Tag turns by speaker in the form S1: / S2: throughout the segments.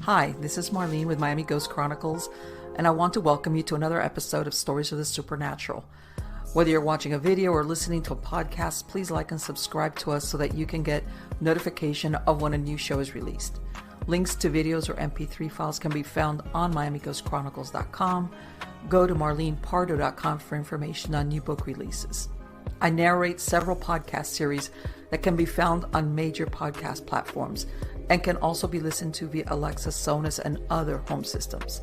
S1: Hi, this is Marlene with Miami Ghost Chronicles, and I want to welcome you to another episode of Stories of the Supernatural. Whether you're watching a video or listening to a podcast, please like and subscribe to us so that you can get notification of when a new show is released. Links to videos or MP3 files can be found on MiamiGhostChronicles.com. Go to MarlenePardo.com for information on new book releases. I narrate several podcast series that can be found on major podcast platforms and can also be listened to via Alexa, Sonos, and other home systems.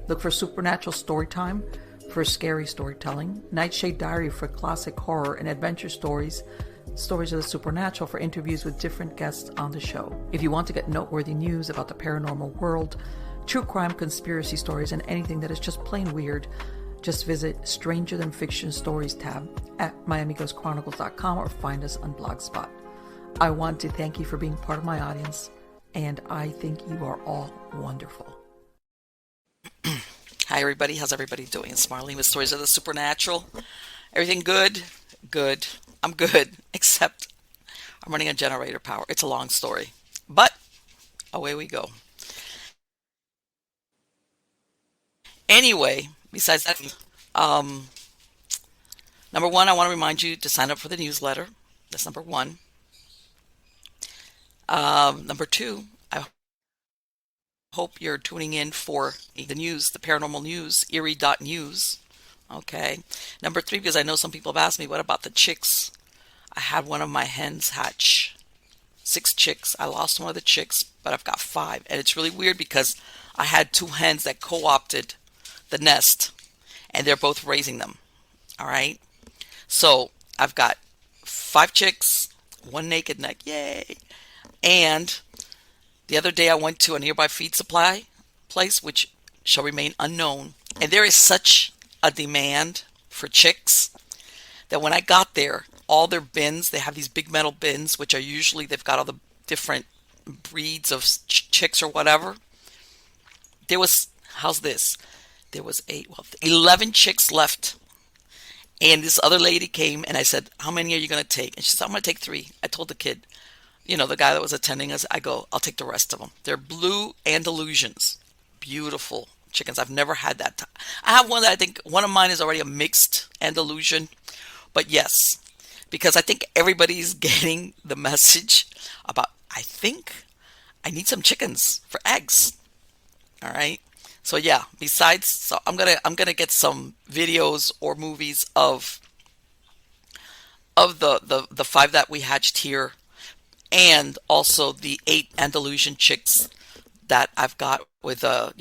S1: Look for Supernatural Storytime for scary storytelling, Nightshade Diary for classic horror and adventure stories, Stories of the Supernatural for interviews with different guests on the show. If you want to get noteworthy news about the paranormal world, true crime, conspiracy stories, and anything that is just plain weird, just visit Stranger Than Fiction Stories tab at MiamiGhostChronicles.com or find us on Blogspot. I want to thank you for being part of my audience, and I think you are all wonderful.
S2: Hi everybody, how's everybody doing? It's Marlene with Stories of the Supernatural. Everything good? Good. I'm good, except I'm running on generator power. It's a long story, but away we go. Anyway, besides that, number one, I want to remind you to sign up for the newsletter. That's number one. Number two, I hope you're tuning in for the news, the paranormal news, eerie.news. Okay. Number three, because I know some people have asked me, what about the chicks? I had one of my hens hatch 6 chicks. I lost one of the chicks, but I've got 5. And it's really weird because I had 2 hens that co-opted the nest, and they're both raising them. All right. So I've got 5 chicks, 1 naked neck. Yay. And the other day I went to a nearby feed supply place, which shall remain unknown. And there is such a demand for chicks that when I got there, all their bins, they have these big metal bins, which are usually, they've got all the different breeds of chicks or whatever. There was, how's this? There was 11 chicks left. And this other lady came and I said, how many are you going to take? And she said, I'm going to take 3. I told the kid, the guy that was attending us, I go, I'll take the rest of them. They're blue Andalusians. Beautiful chickens. I've never had that. I have one that I think, one of mine is already a mixed Andalusian. But yes, because I think everybody's getting the message about, I think I need some chickens for eggs. All right. So yeah, so I'm gonna get some videos or movies of the 5 that we hatched here, and also the 8 Andalusian chicks that I've got with the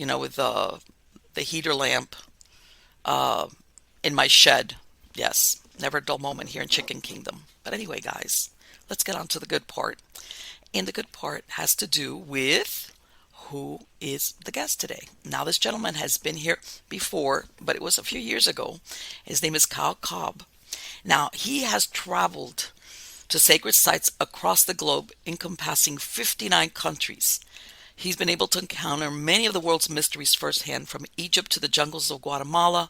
S2: heater lamp in my shed. Yes, never a dull moment here in Chicken Kingdom. But anyway, guys, let's get on to the good part. And the good part has to do with who is the guest today. Now, this gentleman has been here before, but it was a few years ago. His name is Kyl Cobb. Now, he has traveled to sacred sites across the globe, encompassing 59 countries. He's been able to encounter many of the world's mysteries firsthand, from Egypt to the jungles of Guatemala.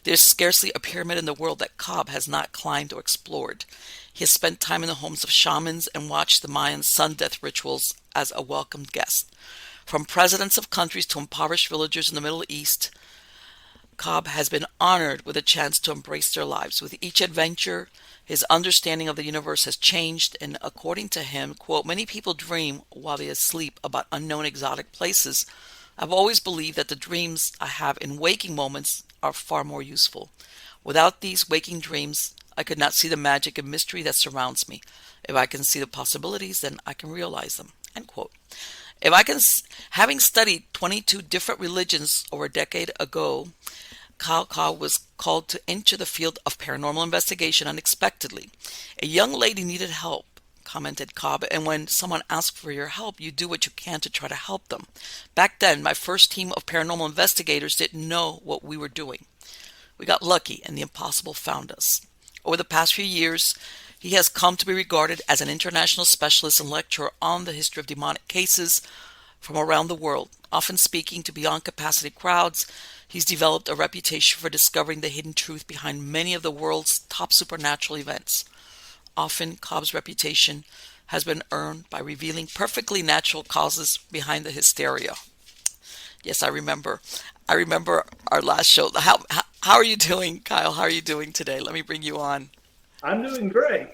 S2: There's scarcely a pyramid in the world that Cobb has not climbed or explored. He has spent time in the homes of shamans and watched the Mayan sun death rituals as a welcomed guest. From presidents of countries to impoverished villagers in the Middle East, Cobb has been honored with a chance to embrace their lives. With each adventure, his understanding of the universe has changed, and according to him, quote, many people dream while they sleep about unknown exotic places. I've always believed that the dreams I have in waking moments are far more useful. Without these waking dreams, I could not see the magic and mystery that surrounds me. If I can see the possibilities, then I can realize them, end quote. Having studied 22 different religions over a decade ago, Kyl Cobb was called to enter the field of paranormal investigation unexpectedly. A young lady needed help, commented Cobb, and when someone asks for your help, you do what you can to try to help them. Back then, my first team of paranormal investigators didn't know what we were doing. We got lucky, and the impossible found us. Over the past few years, he has come to be regarded as an international specialist and lecturer on the history of demonic cases from around the world. Often speaking to beyond capacity crowds, he's developed a reputation for discovering the hidden truth behind many of the world's top supernatural events. Often, Cobb's reputation has been earned by revealing perfectly natural causes behind the hysteria. Yes, I remember. I remember our last show. How are you doing, Kyle? How are you doing today? Let me bring you on.
S3: I'm doing great.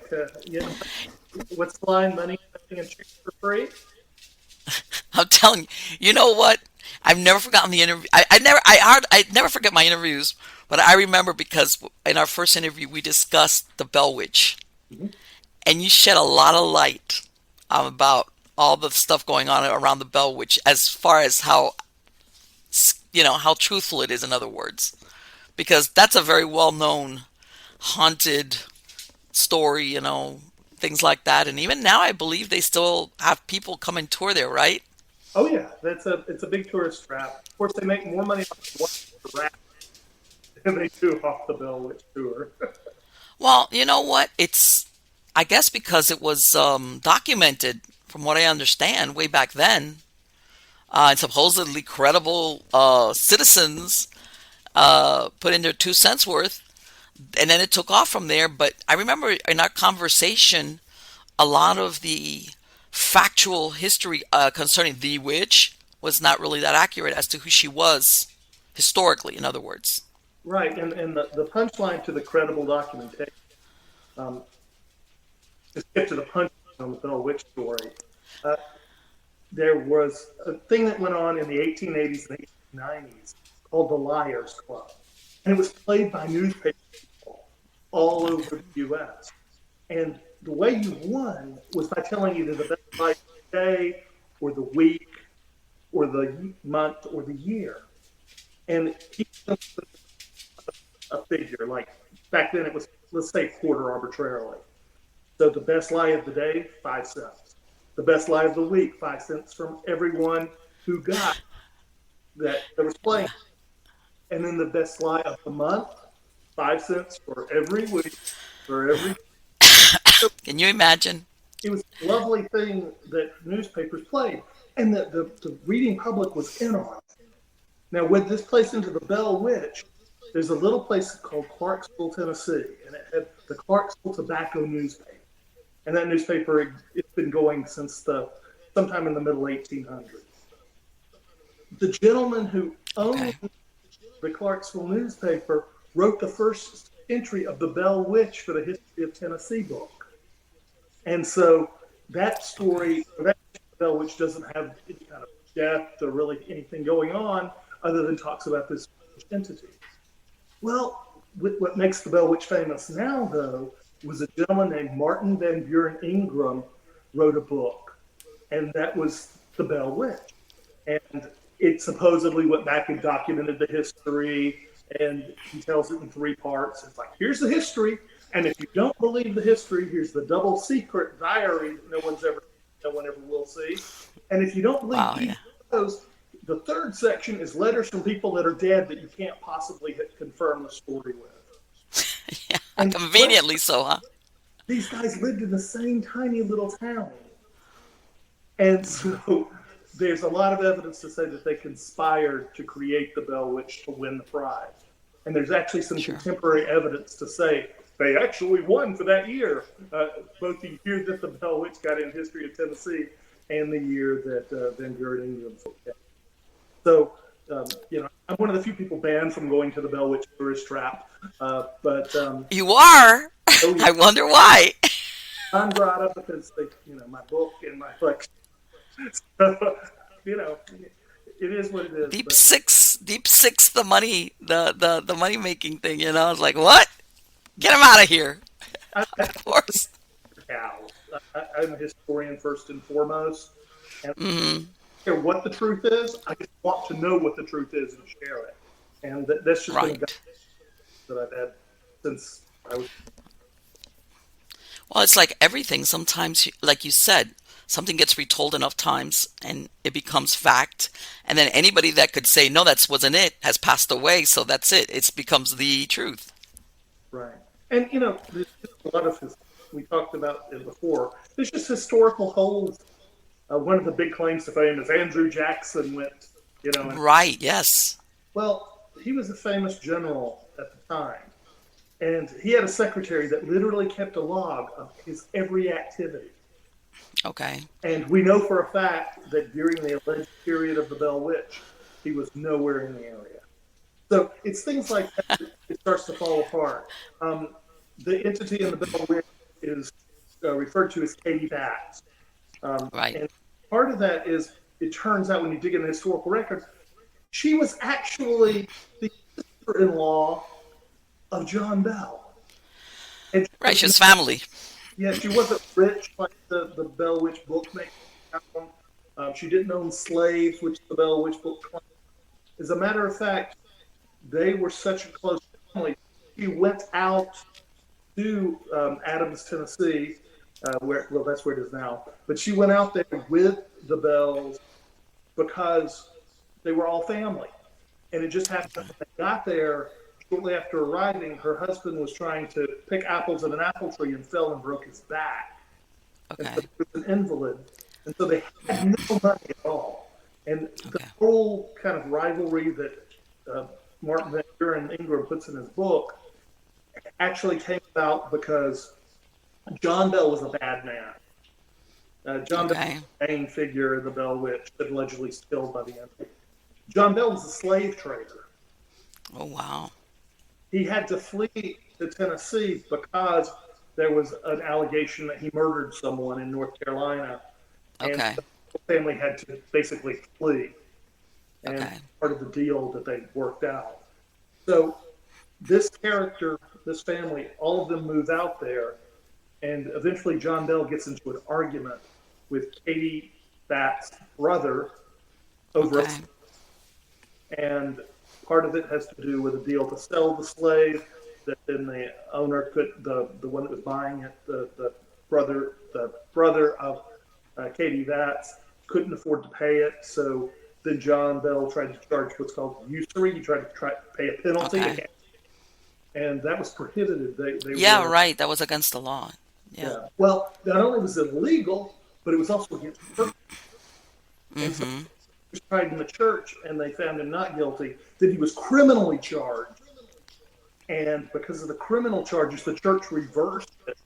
S3: What's the line? Money, nothing, and chicks for free.
S2: I'm telling you, you know what? I've never forgotten the interview. I never forget my interviews, but I remember because in our first interview we discussed the Bell Witch,
S3: Mhm.
S2: and you shed a lot of light about all the stuff going on around the Bell Witch, as far as how how truthful it is. In other words, because that's a very well known haunted story, things like that. And even now, I believe they still have people come and tour there, right?
S3: Oh yeah, it's a big tourist trap. Of course, they make more money off the rat than they do off the Bell Witch tour.
S2: Well, you know what? I guess because it was documented, from what I understand, way back then, and supposedly credible citizens put in their 2 cents worth, and then it took off from there. But I remember in our conversation, a lot of the factual history concerning the witch was not really that accurate as to who she was historically, in other words.
S3: Right, and the punchline to the credible documentation. Um, to get to the punchline on the Bell Witch story, uh, there was a thing that went on in the 1880s and 1890s called the Liars Club, and it was played by newspaper people all over the U.S. And the way you won was by telling either the best life of the day, or the week, or the month, or the year. And he a figure like back then it was, let's say, quarter arbitrarily. So the best lie of the day, 5 cents. The best lie of the week, 5 cents from everyone who got that was playing. And then the best lie of the month, 5 cents for every week, for every. So
S2: Can you imagine?
S3: it was a lovely thing that newspapers played, and that the reading public was in on it. Now, with this place into the Bell Witch, there's a little place called Clarksville, Tennessee, and it had the Clarksville Tobacco newspaper. And that newspaper, it's been going since the sometime in the middle 1800s. The gentleman who owned
S2: Okay.
S3: the Clarksville newspaper wrote the first entry of the Bell Witch for the History of Tennessee book. And so that story, that Bell Witch doesn't have any kind of death or really anything going on other than talks about this entity. Well, what makes the Bell Witch famous now, though, was a gentleman named Martin Van Buren Ingram wrote a book, and that was the Bell Witch. And it supposedly went back and documented the history, and he tells it in 3 parts. It's like, here's the history, and if you don't believe the history, here's the double secret diary that no one ever will see. And if you don't believe
S2: Wow.
S3: either
S2: Yeah.
S3: of those, the third section is letters from people that are dead that you can't possibly confirm the story with.
S2: Yeah.
S3: And
S2: Conveniently so, huh?
S3: these guys lived in the same tiny little town. And so there's a lot of evidence to say that they conspired to create the Bell Witch to win the prize. And there's actually some
S2: Sure.
S3: contemporary evidence to say they actually won for that year, both the year that the Bell Witch got in History of Tennessee and the year that Van Buren Ingram. So, I'm one of the few people banned from going to the Bell Witch tourist trap. But
S2: You are?
S3: oh yeah,
S2: I wonder why.
S3: I'm grata because my book and my collection. So, you know, it is what it is. But
S2: Deep six, the money, the money making thing. It's like, what? Get him out of here.
S3: I,
S2: Of course.
S3: cows. I'm a historian first and foremost, and I
S2: Hmm.
S3: don't care what the truth is. I just want to know what the truth is and share it. And that's just been a guide
S2: Right.
S3: that I've had since I was.
S2: Well, it's like everything. Sometimes, like you said, something gets retold enough times and it becomes fact. And then anybody that could say, no, that wasn't it, has passed away. So that's it. It becomes the truth.
S3: Right. And there's just a lot of we talked about it before. There's just historical holes. One of the big claims to fame is Andrew Jackson went, and
S2: Right. Yes.
S3: well, he was a famous general at the time, and he had a secretary that literally kept a log of his every activity.
S2: Okay.
S3: And we know for a fact that during the alleged period of the Bell Witch, He was nowhere in the area. So it's things like that that it starts to fall apart. The entity in the Bell Witch is referred to as Katie Batts.
S2: Right.
S3: And part of that is, it turns out when you dig in the historical records, she was actually the sister-in-law of John Bell. And
S2: Right. She was family.
S3: yeah, she wasn't rich like the Bell Witch bookmaker. She didn't own slaves, which the Bell Witch book claimed. As a matter of fact, they were such a close family. She went out to Adams, Tennessee, that's where it is now. But she went out there with the Bells because they were all family. And it just happened when they got there, shortly after arriving, her husband was trying to pick apples in an apple tree and fell and broke his back. And so
S2: Okay.
S3: he was an invalid. And so they had no money at all. And the
S2: Okay.
S3: whole kind of rivalry that Martin Van Buren Ingram puts in his book actually came about because John Bell was a bad man. John Bell
S2: Okay.
S3: was the main figure of the Bell Witch that allegedly was killed by the enemy. John Bell was a slave trader.
S2: Oh, wow.
S3: He had to flee to Tennessee because there was an allegation that he murdered someone in North Carolina. And
S2: Okay.
S3: the family had to basically flee. And
S2: Okay.
S3: part of the deal that they worked out. So this character, this family, all of them move out there. And eventually John Bell gets into an argument with Katie Batts' brother over
S2: Okay.
S3: and part of it has to do with a deal to sell the slave that then the owner could, the one that was buying it, the brother of Katie Batts couldn't afford to pay it. So then John Bell tried to charge what's called usury. He tried to pay a penalty.
S2: Okay.
S3: And that was prohibited. They
S2: Yeah,
S3: were,
S2: right. That was against the law. Yeah.
S3: yeah. Well, not only was it illegal, but it was also against church. And so
S2: Mm-hmm.
S3: he was tried in the church, and they found him not guilty. Then he was criminally charged, and because of the criminal charges, the church reversed it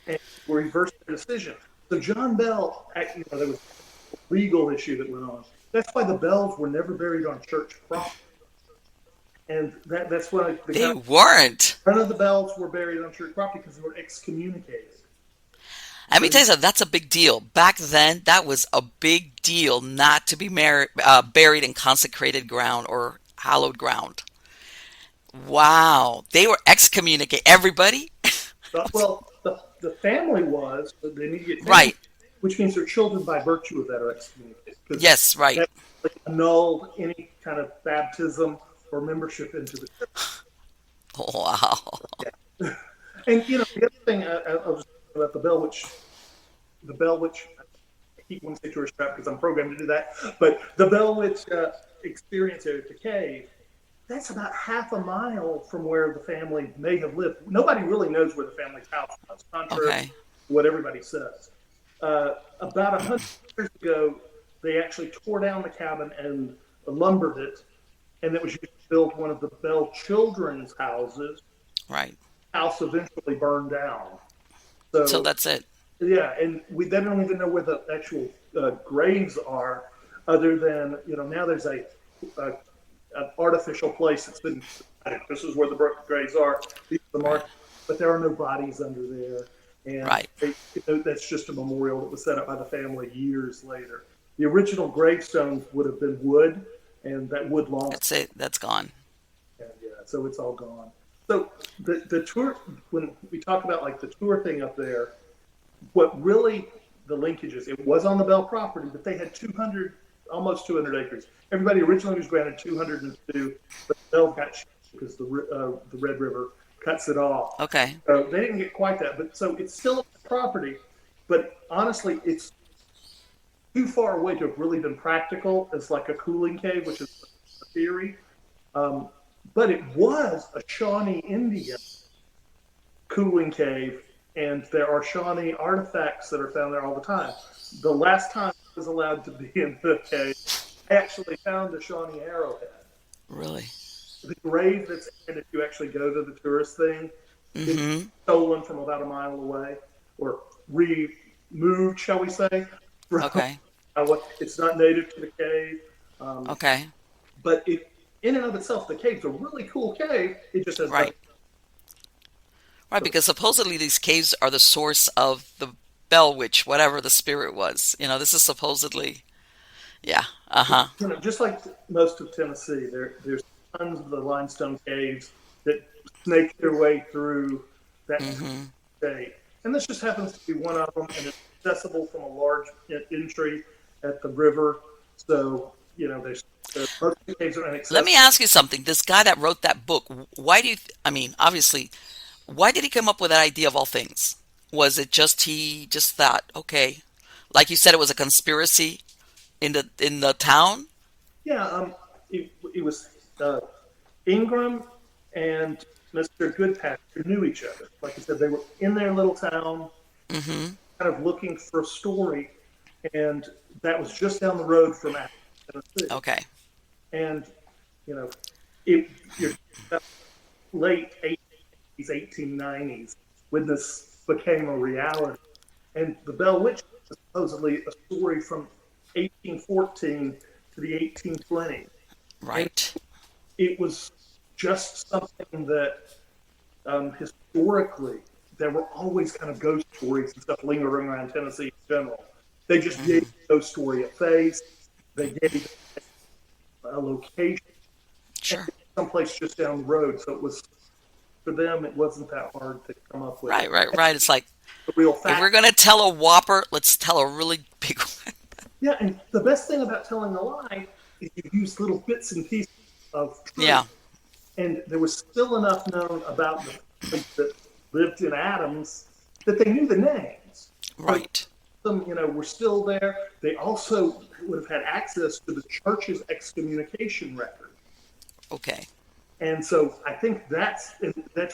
S3: and reversed the decision. So John Bell, there was a legal issue that went on. That's why the Bells were never buried on church property, and that's why
S2: They weren't.
S3: none of the Bells were buried on church property because they were excommunicated.
S2: Let me tell you something. That's a big deal. Back then, that was a big deal not to be buried in consecrated ground or hallowed ground. Wow. They were excommunicated. Everybody?
S3: Well, the family was, but the immediate family,
S2: Right.
S3: which means their children by virtue of that are excommunicated.
S2: Yes, right.
S3: That annulled any kind of baptism or membership into the church.
S2: Oh, wow.
S3: Yeah. And the other thing I'll just say about the Bell Witch, I keep wanting to say tourist trap because I'm programmed to do that, but the Bell Witch experience area, the cave, that's about half a mile from where the family may have lived. Nobody really knows where the family's house was, contrary
S2: Okay.
S3: to what everybody says. About 100 years ago, they actually tore down the cabin and lumbered it, and it was used to build one of the Bell children's houses.
S2: Right.
S3: House eventually burned down.
S2: So that's it.
S3: Yeah, and they don't even know where the actual graves are, other than now there's an artificial place that's been. This is where the graves are. These are the marks, but there are no bodies under there, and
S2: Right.
S3: That's just a memorial that was set up by the family years later. The original gravestones would have been wood, and that wood long.
S2: That's it. That's gone.
S3: And so it's all gone. So the tour, when we talk about like the tour thing up there, what really the linkage is, it was on the Bell property, but they had almost 200 acres. Everybody originally was granted 202, but Bell got because the Red River cuts it off.
S2: Okay.
S3: So they didn't get quite that, but so it's still a property, but honestly, it's too far away to have really been practical as like a cooling cave, which is a theory. But it was a Shawnee Indian cooling cave, and there are Shawnee artifacts that are found there all the time. The last time I was allowed to be in the cave, I actually found a Shawnee arrowhead.
S2: Really?
S3: The grave that's in it, if you actually go to the tourist thing, is stolen from about a mile away, or removed, shall we say.
S2: Okay.
S3: It's not native to the cave.
S2: Okay.
S3: But in and of itself, the cave's a really cool cave. It just has nothing.
S2: Right. Right, because supposedly these caves are the source of the Bell Witch, whatever the spirit was. This is supposedly, yeah. Uh-huh.
S3: Just like most of Tennessee, there's tons of the limestone caves that snake their way through that state. And this just happens to be one of them, and it's accessible from a large entry at the river. So, there's most of the caves are inaccessible.
S2: Let me ask you something. This guy that wrote that book, why do you, obviously, why did he come up with that idea of all things? Was it just he just thought, okay, like you said, it was a conspiracy in the town?
S3: Yeah, it was Ingram and Mr. Goodpasture knew each other. Like I said, they were in their little town, kind of looking for a story, and that was just down the road from Athens, Tennessee.
S2: Okay.
S3: And you're late 80s, 1890s when this became a reality. And the Bell Witch was supposedly a story from 1814 to the 1820s.
S2: Right.
S3: And it was just something that historically there were always kind of ghost stories and stuff lingering around Tennessee in general. They just gave the ghost story a face. They gave a location.
S2: Sure.
S3: Someplace just down the road. So it was, for them, it wasn't that hard to come up with.
S2: Right. It's like,
S3: the real fact.
S2: If we're going to tell a whopper, let's tell a really big one.
S3: Yeah, and the best thing about telling a lie is you use little bits and pieces of truth.
S2: Yeah.
S3: And there was still enough known about the people that lived in Adams that they knew the names.
S2: Right.
S3: Some, were still there. They also would have had access to the church's excommunication record.
S2: Okay.
S3: And so I think that's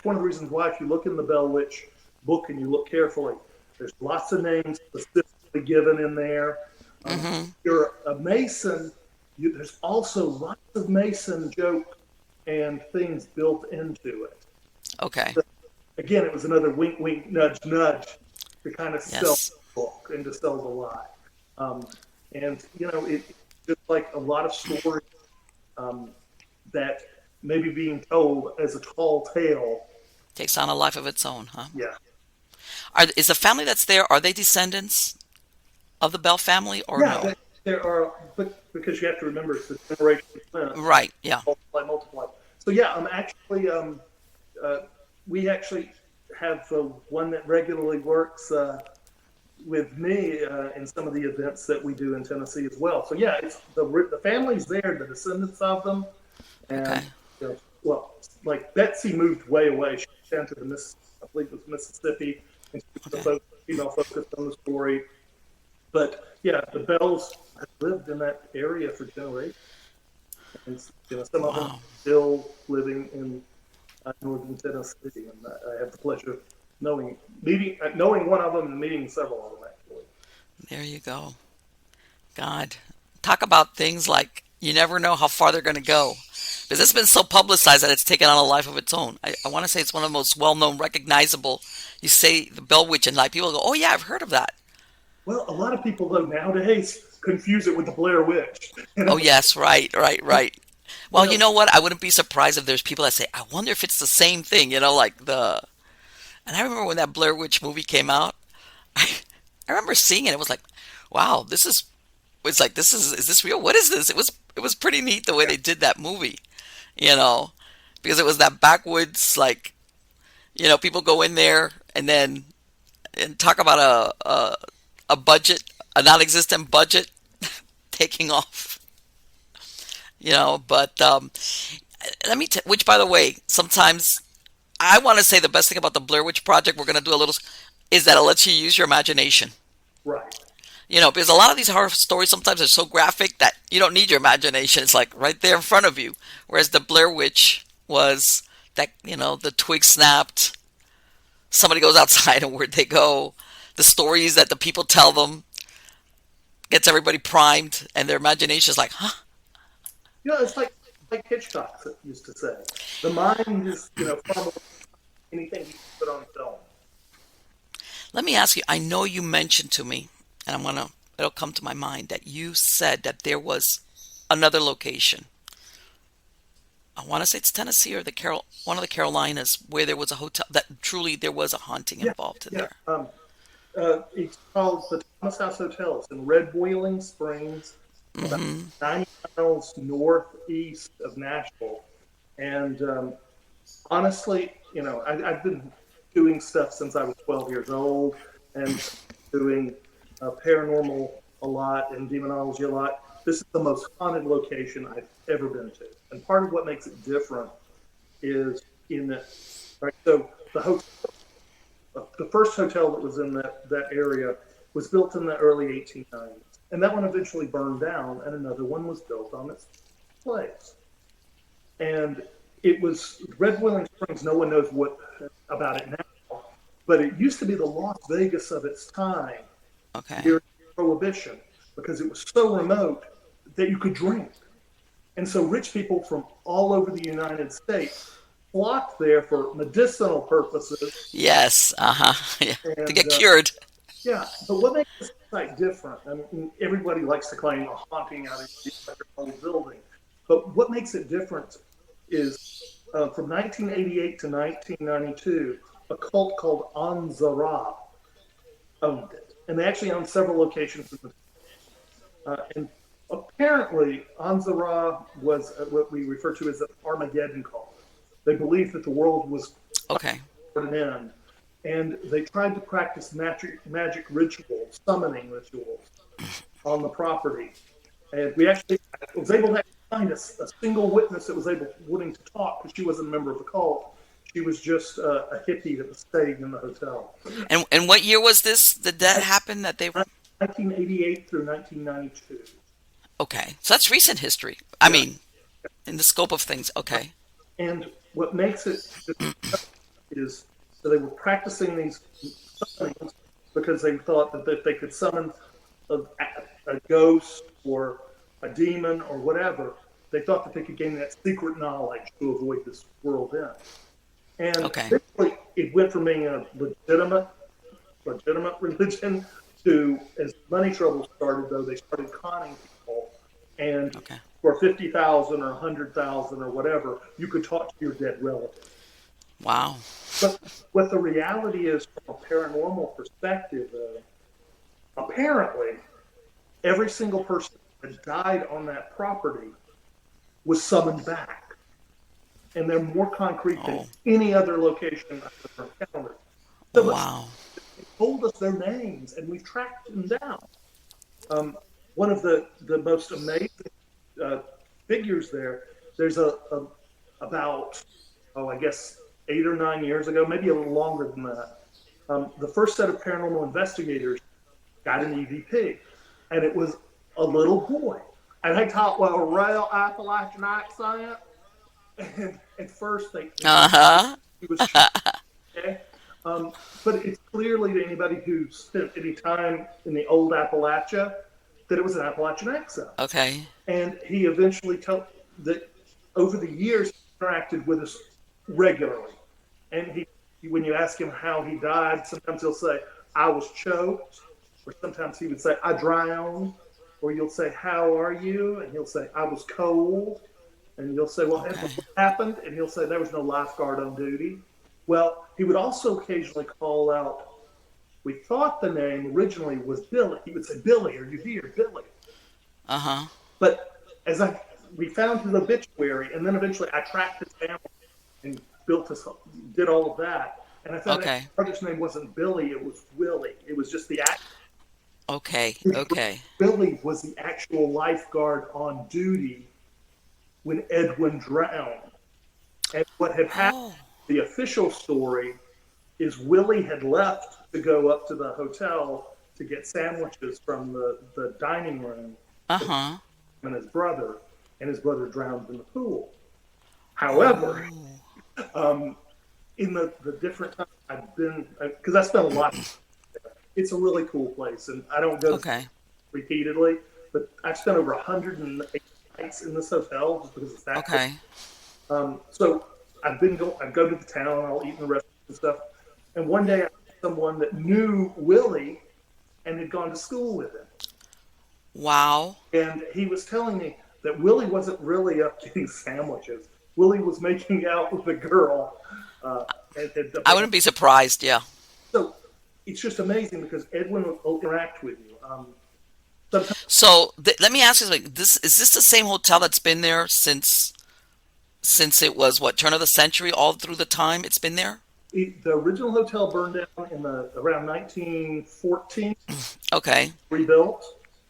S3: one of the reasons why, if you look in the Bell Witch book and you look carefully, there's lots of names specifically given in there. You're a Mason, there's also lots of Mason jokes and things built into it.
S2: Okay.
S3: So, again, it was another wink, wink, nudge, nudge to kind of sell the book and to sell the lie. And, it's just like a lot of stories that maybe being told as a tall tale.
S2: Takes on a life of its own, huh?
S3: Yeah.
S2: Is the family that's there, are they descendants of the Bell family or no?
S3: Yeah, there are, but because you have to remember it's the generation twin.
S2: Right, yeah.
S3: Multiply. So yeah, we actually have one that regularly works with me in some of the events that we do in Tennessee as well. So yeah, it's the family's there, the descendants of them, and like Betsy moved way away. She went down to I believe it was Mississippi, and she was the female focused on the story. But yeah, the Bells have lived in that area for generations, and some of them are still living in northern Tennessee. And I have the pleasure of knowing one of them and meeting several of them actually.
S2: There you go. God, talk about things like you never know how far they're going to go. Because it's been so publicized that it's taken on a life of its own. I want to say it's one of the most well-known, recognizable. You say the Bell Witch, and like people go, "Oh yeah, I've heard of that."
S3: Well, a lot of people though nowadays confuse it with the Blair Witch.
S2: Oh yes, right. Well, you know what? I wouldn't be surprised if there's people that say, "I wonder if it's the same thing." Like the. And I remember when that Blair Witch movie came out. I remember seeing it. It was like, wow, this is. It's like is this real? What is this? It was pretty neat the way they did that movie. Because it was that backwoods, like, people go in there and talk about a budget, a non-existent budget taking off, but let me which, by the way, sometimes I want to say the best thing about the Blair Witch Project, we're going to do a little, is that it lets you use your imagination.
S3: Right.
S2: Because a lot of these horror stories sometimes are so graphic that you don't need your imagination. It's like right there in front of you. Whereas the Blair Witch was that, the twig snapped, somebody goes outside and where'd they go? The stories that the people tell them gets everybody primed and their imagination is like, huh?
S3: It's like Hitchcock used to say. The mind is, far more than anything you can put on film.
S2: Let me ask you, I know you mentioned to me, and it'll come to my mind, that you said that there was another location. I want to say it's Tennessee or one of the Carolinas where there was a hotel that truly there was a haunting
S3: Yeah,
S2: involved in
S3: yeah.
S2: there.
S3: It's called the Thomas House Hotel. It's in Red Wheeling Springs, about 90 miles northeast of Nashville. And honestly, I've been doing stuff since I was 12 years old and doing paranormal a lot and demonology a lot. This is the most haunted location I've ever been to. And part of what makes it different is in that, right? So the first hotel that was in that area was built in the early 1890s. And that one eventually burned down, and another one was built on its place. And it was Red Wheeling Springs. No one knows what about it now, but it used to be the Las Vegas of its time
S2: Okay.
S3: during Prohibition, because it was so remote that you could drink. And so rich people from all over the United States flocked there for medicinal purposes.
S2: Yes. Uh-huh. Yeah. To
S3: And
S2: get cured.
S3: yeah, but what makes this site different? I mean, everybody likes to claim a haunting out of the old building, but what makes it different is from 1988 to 1992, a cult called Anzara owned it, and they actually owned several locations in the and apparently Anzara was what we refer to as the Armageddon cult. They believed that the world was
S2: Okay.
S3: at an end, and they tried to practice magic rituals, summoning rituals on the property. And we actually was able to find a single witness that was willing to talk, because she wasn't a member of the cult. She was just a hippie that was staying in the hotel.
S2: And what year was this? Did that happen? That they were
S3: 1988 through 1992.
S2: okay? So that's recent history. I mean, in the scope of things. Okay.
S3: And what makes it is that they were practicing these summonings because they thought that if they could summon a ghost or a demon or whatever, they thought that they could gain that secret knowledge to avoid this world end. And basically, it went from being a legitimate religion to, as money trouble started, though, they started conning people. And for 50,000 or 100,000 or whatever, you could talk to your dead relative.
S2: Wow.
S3: But what the reality is, from a paranormal perspective, apparently, every single person that died on that property was summoned back. And they're more concrete than any other location I've ever encountered. So
S2: Wow.
S3: they told us their names, and we've tracked them down. One of the most amazing figures there's about, I guess, 8 or 9 years ago, maybe a little longer than that, the first set of paranormal investigators got an EVP, and it was a little boy. And they talked with a real Appalachian accent. And at first, he was okay. But it's clearly to anybody who spent any time in the old Appalachia that it was an Appalachian accent.
S2: Okay.
S3: And he eventually told that over the years, he interacted with us regularly. And when you ask him how he died, sometimes he'll say, I was choked. Or sometimes he would say, I drowned. Or you'll say, how are you? And he'll say, I was cold. And you'll say, well, what happened? And he'll say, there was no lifeguard on duty. Well, he would also occasionally call out, we thought the name originally was Billy. He would say, Billy, are you here? Billy.
S2: Uh-huh.
S3: But we found his obituary, and then eventually I tracked his family and did all of that. And I found that his brother's name wasn't Billy, it was Willie. It was just the act.
S2: Okay.
S3: Billy was the actual lifeguard on duty when Edwin drowned. And what had happened, the official story, is Willie had left to go up to the hotel to get sandwiches from the dining room. And his brother drowned in the pool. However, in the different times I've been, because I spent a lot of time there, it's a really cool place, and I don't go repeatedly, but I've spent over 108 nights in this hotel just because it's that cool. So I go to the town, I'll eat in the restaurant and stuff, and one day I met someone that knew Willie and had gone to school with him.
S2: Wow.
S3: And he was telling me, that Willie wasn't really up getting sandwiches. Willie was making out with the girl.
S2: I wouldn't be surprised. Yeah.
S3: So it's just amazing because Edwin will interact with you. Sometimes
S2: So let me ask you something. Is this the same hotel that's been there since it was what, turn of the century, all through the time it's been there?
S3: the original hotel burned down in around 1914,
S2: Okay.
S3: rebuilt,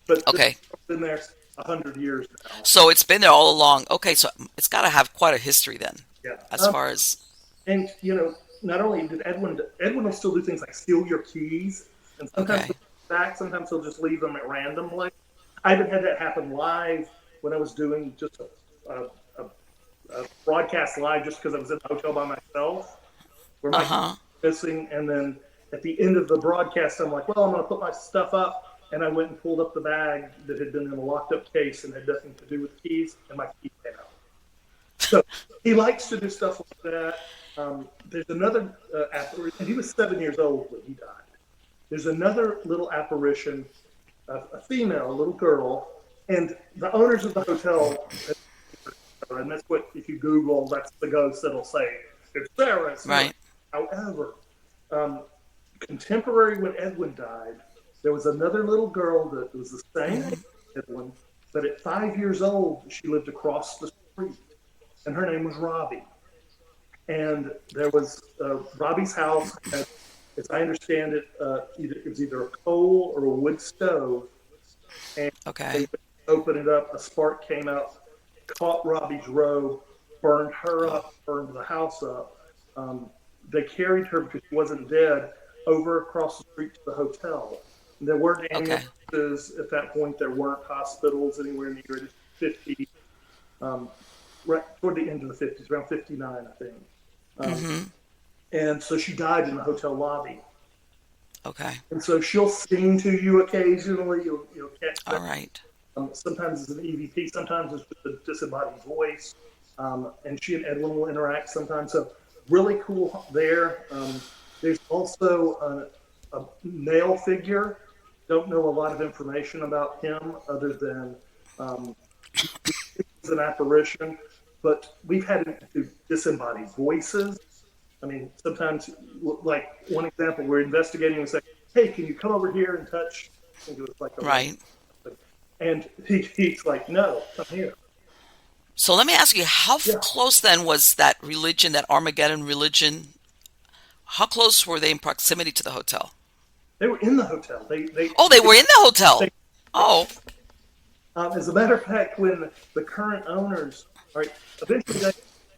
S3: but
S2: Okay.
S3: it's been there 100 years now.
S2: So it's been there all along. Okay, so it's got to have quite a history then,
S3: Yeah.
S2: as far as.
S3: And not only did Edwin will still do things like steal your keys, and sometimes
S2: Okay.
S3: he'll put them back, sometimes he'll just leave them at randomly. I even had that happen live when I was doing just a broadcast live, just because I was in the hotel by myself, where my keys were missing, and then at the end of the broadcast, I'm like, well, I'm going to put my stuff up, and I went and pulled up the bag that had been in a locked up case and had nothing to do with keys, and my keys came out. So he likes to do stuff like that. There's another apparition, and he was 7 years old when he died. There's another little apparition, a female, a little girl, and the owners of the hotel, and that's what, if you Google, that's the ghost that'll say, it's Sarah. It's
S2: Right.
S3: However, contemporary when Edwin died, there was another little girl that was the same age as Edwin, but at 5 years old, she lived across the street, and her name was Robbie. And there was Robbie's house had, as I understand it, it was either a coal or a wood stove. And
S2: Okay.
S3: they opened it up, a spark came out, caught Robbie's robe, burned her up, burned the house up. They carried her, because she wasn't dead, over across the street to the hotel. And there weren't ambulances at that point. There weren't hospitals anywhere near it. 50, right toward the end of the 50s, around 59, I think. And so she died in the hotel lobby.
S2: Okay.
S3: And so she'll sing to you occasionally. You'll catch that.
S2: All right.
S3: Sometimes it's an EVP, sometimes it's just a disembodied voice. And she and Edwin will interact sometimes. So really cool there. There's also a male figure. Don't know a lot of information about him other than it's an apparition. But we've had him do disembodied voices. I mean, sometimes, like one example, we're investigating and say, hey, can you come over here and touch? I think it was like a
S2: Right.
S3: And he's like, no, come here.
S2: So let me ask you, how
S3: Yeah.
S2: close then was that religion, that Armageddon religion? How close were they in proximity to the hotel?
S3: They were in the hotel. They
S2: were in the hotel. Oh,
S3: As a matter of fact, when the current owners, all right, eventually they got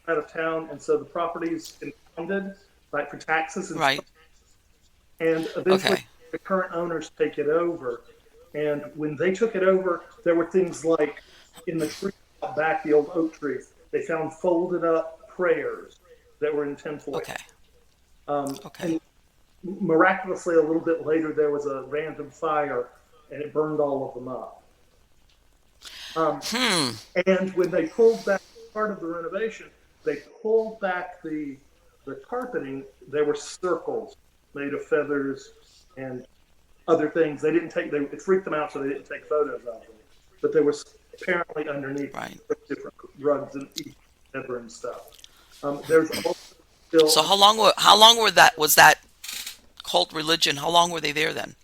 S3: out of town, and so the property's impounded, like for taxes and
S2: right.
S3: stuff. And eventually
S2: Okay.
S3: the current owners take it over. And when they took it over, there were things like in the tree out back, the old oak trees, they found folded up prayers that were in tinfoil.
S2: Okay.
S3: And miraculously, a little bit later, there was a random fire, and it burned all of them up. And when they pulled back part of the renovation, they pulled back the carpeting. There were circles made of feathers and other things. They didn't take. It freaked them out, so they didn't take photos of them. But there was apparently underneath different rugs and each feather and stuff. There's also still.
S2: So how long was that cult religion? How long were they there then?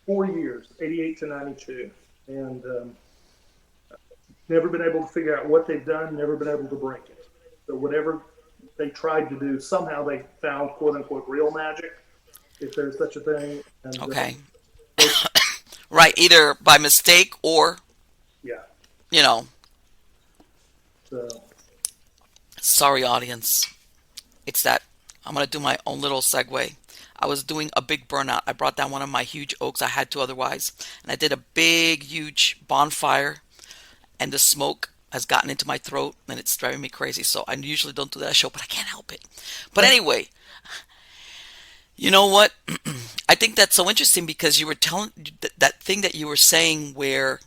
S3: 4 years, 88 to 92, and never been able to figure out what they've done. Never been able to break it. So whatever they tried to do, somehow they found "quote unquote" real magic, if there's such a thing. And,
S2: Okay. Right, either by mistake or,
S3: yeah. So
S2: Sorry, audience. It's that I'm going to do my own little segue. I was doing a big burnout. I brought down one of my huge oaks. I had to otherwise. And I did a big, huge bonfire. And the smoke has gotten into my throat. And it's driving me crazy. So I usually don't do that show, but I can't help it. But anyway, you know what? I think that's so interesting because you were telling that thing that you were saying where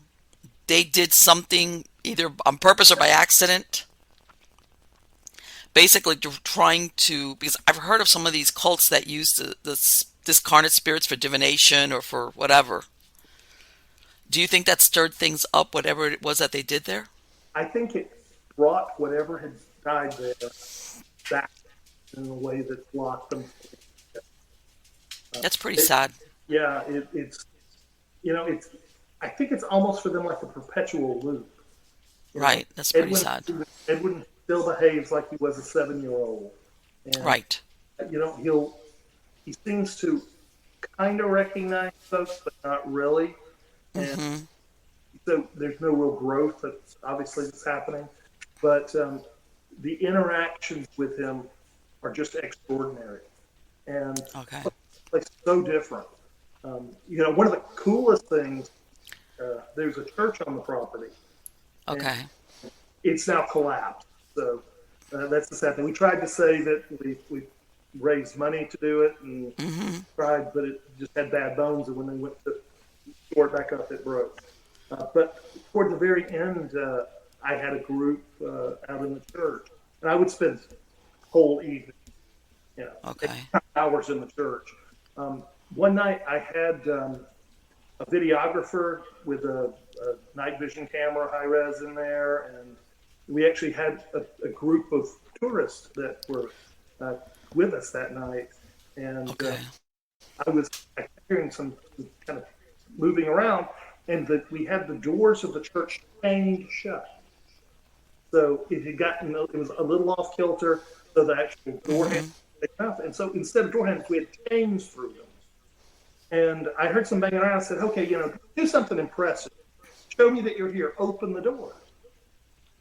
S2: they did something either on purpose or by accident. Basically trying to, because I've heard of some of these cults that use the discarnate spirits for divination or for whatever. Do you think that stirred things up, whatever it was that they did there?
S3: I think it brought whatever had died there back in a way that locked them.
S2: That's pretty
S3: It,
S2: sad.
S3: yeah, it's it's. I think it's almost for them like a perpetual loop. You know,
S2: Right. That's pretty
S3: Edwin
S2: sad.
S3: Edwin still behaves like he was a 7-year-old, and
S2: Right.
S3: he seems to kind of recognize folks, but not really, and
S2: Mm-hmm.
S3: so there's no real growth that's happening, but the interactions with him are just extraordinary, and
S2: Okay.
S3: like so different. One of the coolest things. There's a church on the property, and
S2: Okay.
S3: it's now collapsed. So that's the sad thing. We tried to say that we raised money to do it and
S2: Mm-hmm.
S3: tried, but it just had bad bones. And when they went to store it back up, it broke. But toward the very end, I had a group out in the church, and I would spend whole evening,
S2: Okay.
S3: hours in the church. One night I had a videographer with a night vision camera, high res in there, and we actually had a group of tourists that were with us that night. And
S2: Okay.
S3: I kept hearing some kind of moving around, and we had the doors of the church chained shut. So it was a little off kilter, so the actual door handle
S2: Mm-hmm.
S3: was taken off. And so instead of door handles, we had chains through them. And I heard some banging around. I said, okay, do something impressive. Show me that you're here. Open the door.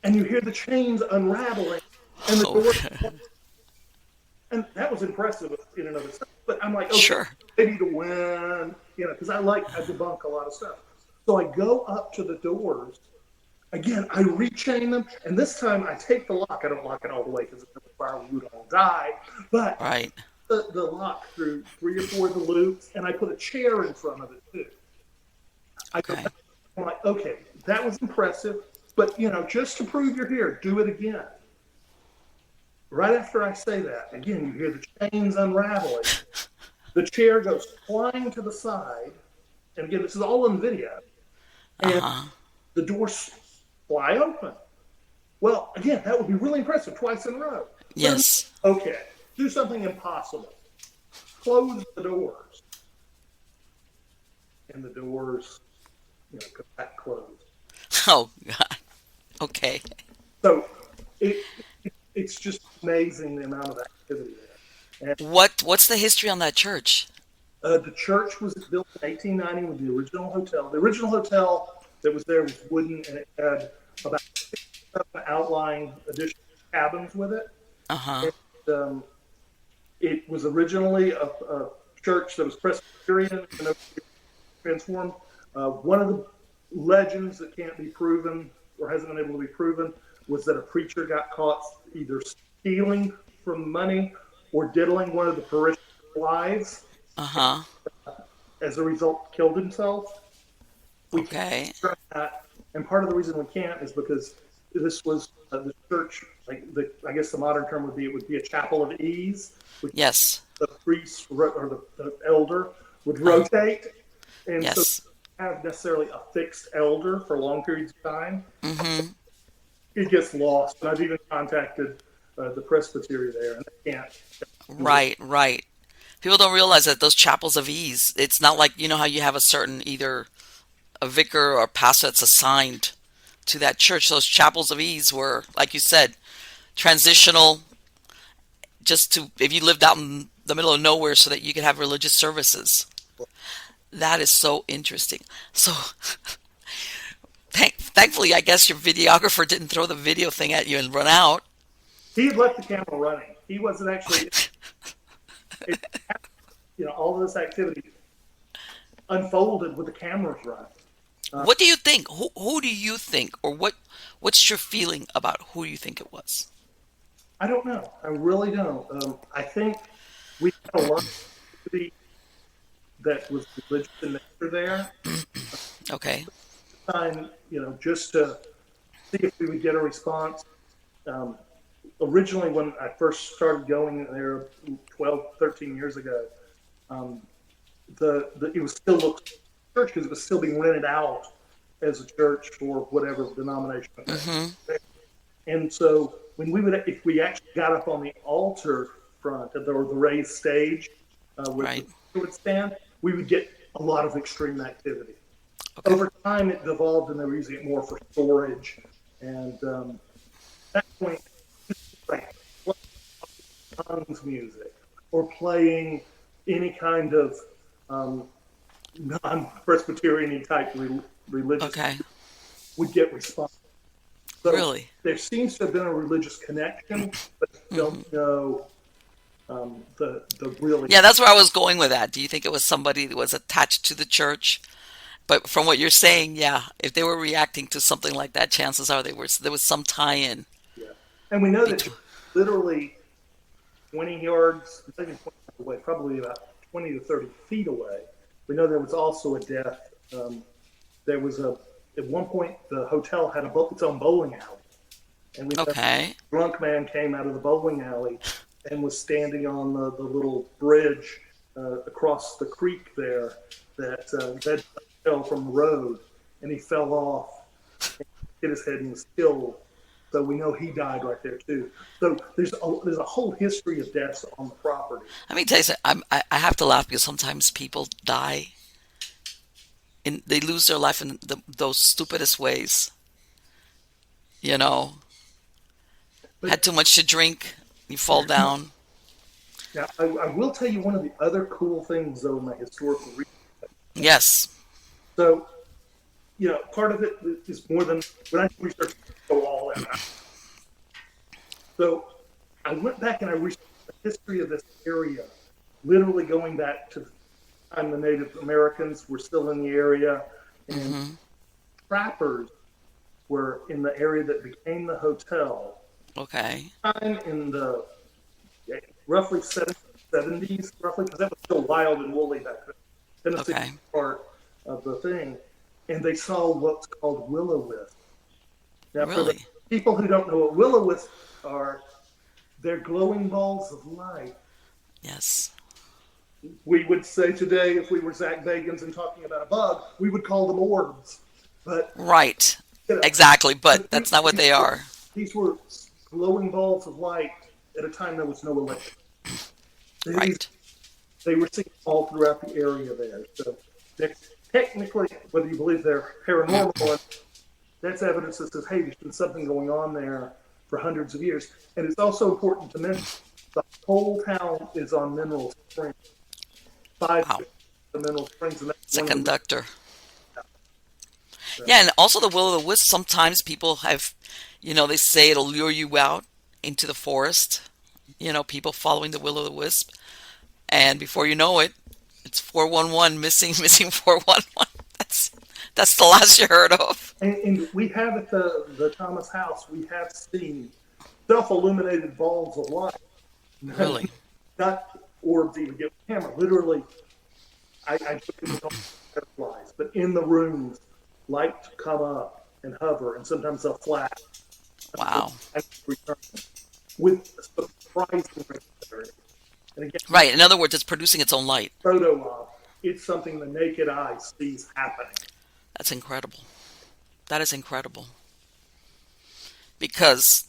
S3: And you hear the chains unraveling and the door.
S2: Okay.
S3: And that was impressive in and of itself. But I'm like, okay,
S2: Sure.
S3: ready to win, because I debunk a lot of stuff. So I go up to the doors. Again, I rechain them. And this time I take the lock. I don't lock it all the way because if it's fire, we would all die. But
S2: Right.
S3: the lock through 3 or 4 of the loops, and I put a chair in front of it too.
S2: Okay.
S3: I'm like, okay, that was impressive, but just to prove you're here, do it again. Right after I say that, again, you hear the chains unraveling. The chair goes flying to the side, and again, this is all in video, and
S2: Uh-huh.
S3: the doors fly open. Well, again, that would be really impressive twice in a row.
S2: Yes.
S3: Okay, do something impossible. Close the doors. And the doors, come back closed.
S2: Oh God. Okay.
S3: So it's just amazing the amount of activity there. And
S2: What's the history on that church?
S3: the church was built in 1890 with the original hotel. The original hotel that was there was wooden, and it had about 6 outlying additional cabins with it.
S2: Uh-huh.
S3: And, it was originally a church that was Presbyterian and transformed. One of the legends that can't be proven or hasn't been able to be proven was that a preacher got caught either stealing from money or diddling one of the parishioners' wives.
S2: Uh-huh.
S3: As a result, killed himself. We can't
S2: Okay.
S3: confirm that, and part of the reason we can't is because this was the church. I guess the modern term would be a chapel of ease, which
S2: Yes.
S3: the priest or the elder would rotate, and so
S2: Yes.
S3: have necessarily a fixed elder for long periods of time.
S2: Mm-hmm.
S3: It gets lost. And I've even contacted the presbytery there, and they can't.
S2: Right, right. People don't realize that those chapels of ease, it's not like, how you have a certain either a vicar or pastor that's assigned to that church. Those chapels of ease were, like you said, transitional, just to, if you lived out in the middle of nowhere so that you could have religious services. That is so interesting. So thankfully, I guess your videographer didn't throw the video thing at you and run out.
S3: He had left the camera running. He wasn't actually. All of this activity unfolded with the cameras running.
S2: What do you think? Who do you think, or what's your feeling about who you think it was?
S3: I don't know. I really don't. I think we had a lot of activity that was religious in nature there.
S2: Okay.
S3: Time, just to see if we would get a response. Originally, when I first started going there 12, 13 years ago, it was still looked church because it was still being rented out as a church for whatever denomination.
S2: Mm-hmm.
S3: And so if we actually got up on the altar front or the raised stage where
S2: Right.
S3: the would stand, we would get a lot of extreme activity.
S2: Okay.
S3: Over time, it devolved, and they were using it more for storage. And at that point, like tongues music or playing any kind of non-Presbyterian type religious
S2: Okay.
S3: would get response. So
S2: Really?
S3: there seems to have been a religious connection, but I don't know the really.
S2: Yeah, that's where I was going with that. Do you think it was somebody that was attached to the church? But from what you're saying, yeah, if they were reacting to something like that, chances are there was some tie-in.
S3: Yeah. And we know that
S2: between.
S3: literally 20 yards, maybe 20 yards away, probably about 20 to 30 feet away, we know there was also a death. There was at one point, the hotel had its own bowling alley. And we know
S2: Okay.
S3: a drunk man came out of the bowling alley and was standing on the little bridge across the creek there that fell from the road, and he fell off, and hit his head and was killed. So we know he died right there too. So there's a whole history of deaths on the property.
S2: Let me tell you something. I have to laugh because sometimes people die and they lose their life in those stupidest ways. You know,
S3: But
S2: had too much to drink, you fall down.
S3: now I will tell you one of the other cool things though in my historical research.
S2: Yes.
S3: So, part of it is more than when I research go all in. So I went back and I researched the history of this area, literally going back to the time the Native Americans were still in the area, and trappers were in the area that became the hotel.
S2: Okay.
S3: Time in the roughly 70s, roughly, because that was still wild and woolly back then. Tennessee
S2: Okay.
S3: part of the thing, and they saw what's called will-o'-wisps. Now, for the
S2: Really?
S3: people who don't know what will-o'-wisps are, they're glowing balls of light.
S2: Yes.
S3: We would say today, if we were Zach Bagans and talking about a bug, we would call them orbs. But
S2: Right. Exactly. But that's not what they are.
S3: These were glowing balls of light at a time there was no electricity.
S2: Right.
S3: They were seen all throughout the area there. So technically, whether you believe they're paranormal, that's evidence that says, hey, there's been something going on there for hundreds of years. And it's also important to mention the whole town is on mineral springs. Five
S2: Wow.
S3: mineral springs. And that's
S2: It's a
S3: one of the-
S2: conductor. Yeah, and also the will-o'-the-wisp, sometimes people have, they say it'll lure you out into the forest. People following the will-o'-the-wisp. And before you know it, it's 411 missing 411. That's the last you heard of.
S3: And we have at the Thomas house, we have seen self-illuminated balls of light.
S2: Really?
S3: Not orbs even get with camera. Literally, I took it with butterflies, but in the rooms, light come up and hover, and sometimes they'll flash.
S2: Wow.
S3: With surprising regularity. And again,
S2: Right. In other words, it's producing its own light.
S3: photo of it's something the naked eye sees happening.
S2: That's incredible. That is incredible. Because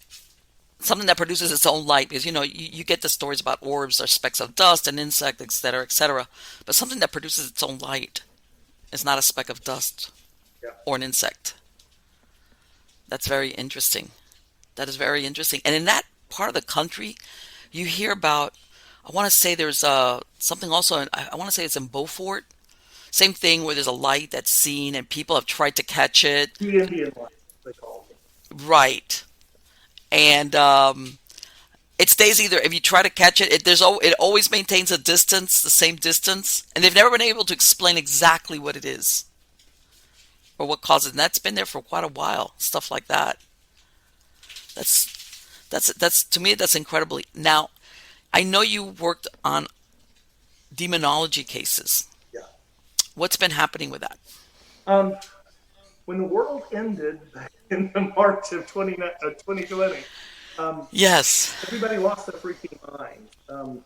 S2: something that produces its own light, because, you get the stories about orbs or specks of dust and insects, etc., etc. But something that produces its own light is not a speck of dust or an insect. That's very interesting. That is very interesting. And in that part of the country, you hear about, I want to say there's something also, I want to say it's in Beaufort. Same thing where there's a light that's seen and people have tried to catch it.
S3: The Indian light, they call it.
S2: Right. And it stays either, if you try to catch it, it always maintains a distance, the same distance. And they've never been able to explain exactly what it is or what causes it. And that's been there for quite a while, stuff like that. That's to me, that's incredibly. Now, I know you worked on demonology cases.
S3: Yeah.
S2: What's been happening with that?
S3: When the world ended back in March of 2020,
S2: Yes.
S3: everybody lost their freaking mind.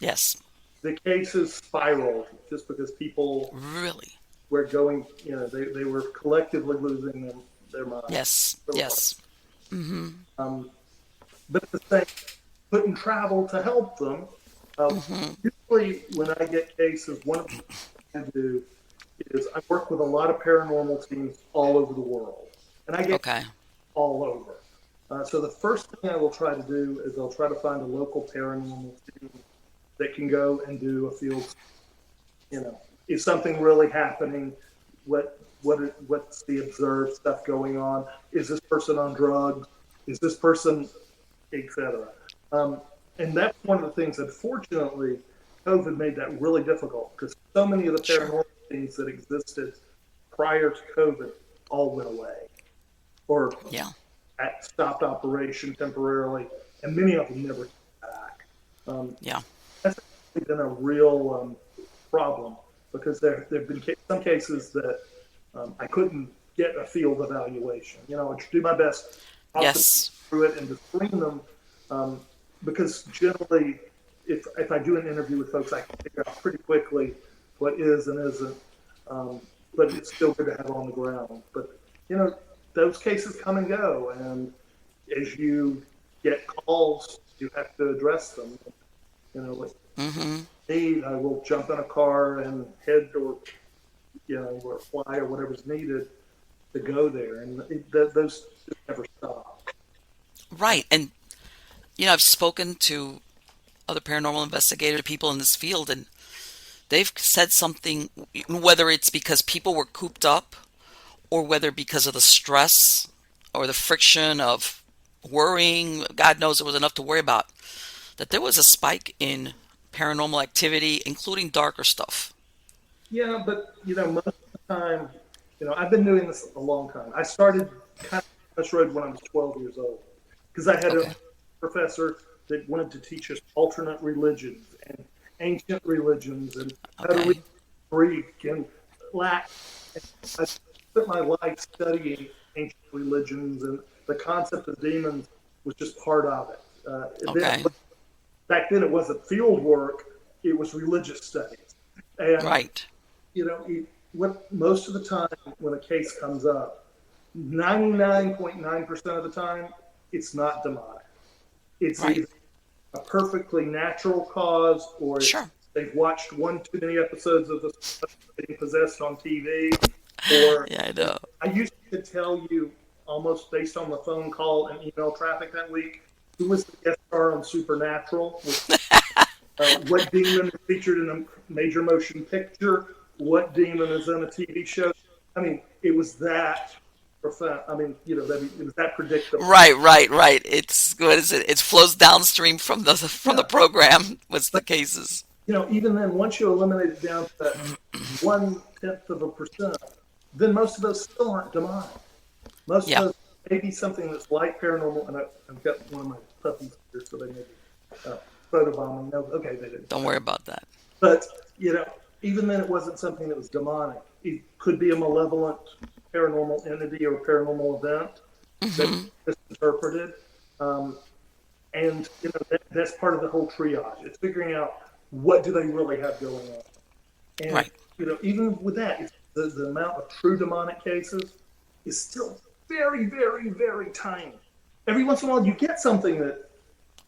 S2: Yes.
S3: The cases spiraled just because people
S2: Really?
S3: where going, they were collectively losing their minds.
S2: Yes. Yes. Mm-hmm.
S3: But at the same, couldn't travel to help them. Usually, when I get cases, one of the things I do is I work with a lot of paranormal teams all over the world, and I get all over. So the first thing I will try to do is I'll try to find a local paranormal team that can go and do a field. Is something really happening? What's the observed stuff going on? Is this person on drugs? Is this person, etc. And that's one of the things. Unfortunately, COVID made that really difficult because so many of the paranormal things that existed prior to COVID all went away, or stopped operation temporarily, and many of them never came back. That's actually been a real problem because there have been some cases that I couldn't get a field evaluation. I do my best through it and to screen them because generally, if I do an interview with folks, I can figure out pretty quickly what is and isn't. But it's still good to have on the ground. But those cases come and go, and as you get calls, you have to address them. With need, I will jump in a car and head or fly or whatever's needed to go there, and those just never stop.
S2: Right, and I've spoken to other paranormal investigator people in this field, and they've said something, whether it's because people were cooped up or whether because of the stress or the friction of worrying, God knows it was enough to worry about, that there was a spike in paranormal activity, including darker stuff.
S3: Yeah, but, most of the time, I've been doing this a long time. I started kind of this road when I was 12 years old because I had a professor that wanted to teach us alternate religions and ancient religions and how to read Greek and Latin. I spent my life studying ancient religions, and the concept of demons was just part of it. Back then, it wasn't field work; it was religious studies. And what most of the time when a case comes up, 99.9% of the time, it's not demonic. It's either a perfectly natural cause, or they've watched one too many episodes of the being possessed on TV. Or
S2: I know.
S3: I used to tell you almost based on the phone call and email traffic that week who was the guest star on Supernatural, what demon is featured in a major motion picture, what demon is in a TV show. I mean, it was that profound. I mean, it was that predictable.
S2: Right. It's what is it? It flows downstream from the program. What's the cases?
S3: Even then, once you eliminate it down to that 0.1%, then most of those still aren't demonic. Most of those may be something that's like paranormal. And I've got one of my puppies here, so they may be photobombing. No, okay, they didn't.
S2: Don't worry about that.
S3: But even then, it wasn't something that was demonic. It could be a malevolent paranormal entity or paranormal event that's misinterpreted. And that's part of the whole triage. It's figuring out what do they really have going on. And even with that, it's the amount of true demonic cases is still very, very, very tiny. Every once in a while, you get something that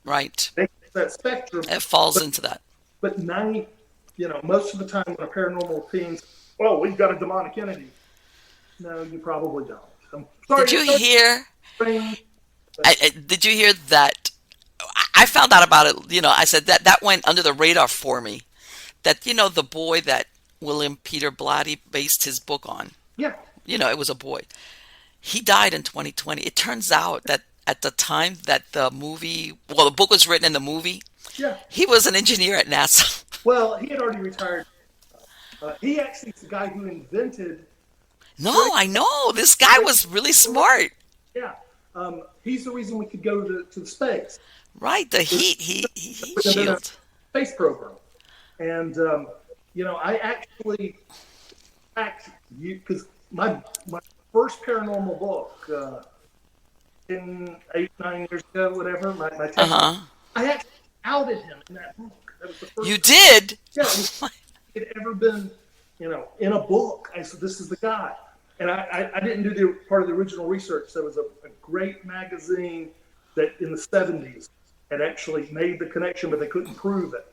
S3: makes that spectrum.
S2: It falls into that.
S3: But most of the time when a paranormal team, we've got a demonic entity. No, you probably don't. I'm sorry.
S2: Did you hear? Did you hear that? I found out about it. I said that went under the radar for me. That the boy that William Peter Blatty based his book on.
S3: Yeah.
S2: It was a boy. He died in 2020. It turns out that at the time that the book was written in the movie, he was an engineer at NASA.
S3: Well, he had already retired. He actually is the guy who invented.
S2: No, I know. This guy was really smart.
S3: Yeah. He's the reason we could go to space.
S2: Right. The heat shield.
S3: Space program. And, I actually, because my first paranormal book, 9 years ago, whatever, my I actually outed him in that book. That was the first
S2: You did?
S3: Yeah, it had ever been in a book. I said, this is the guy. And I didn't do the part of the original research. There was a great magazine that in the 70s had actually made the connection, but they couldn't prove it.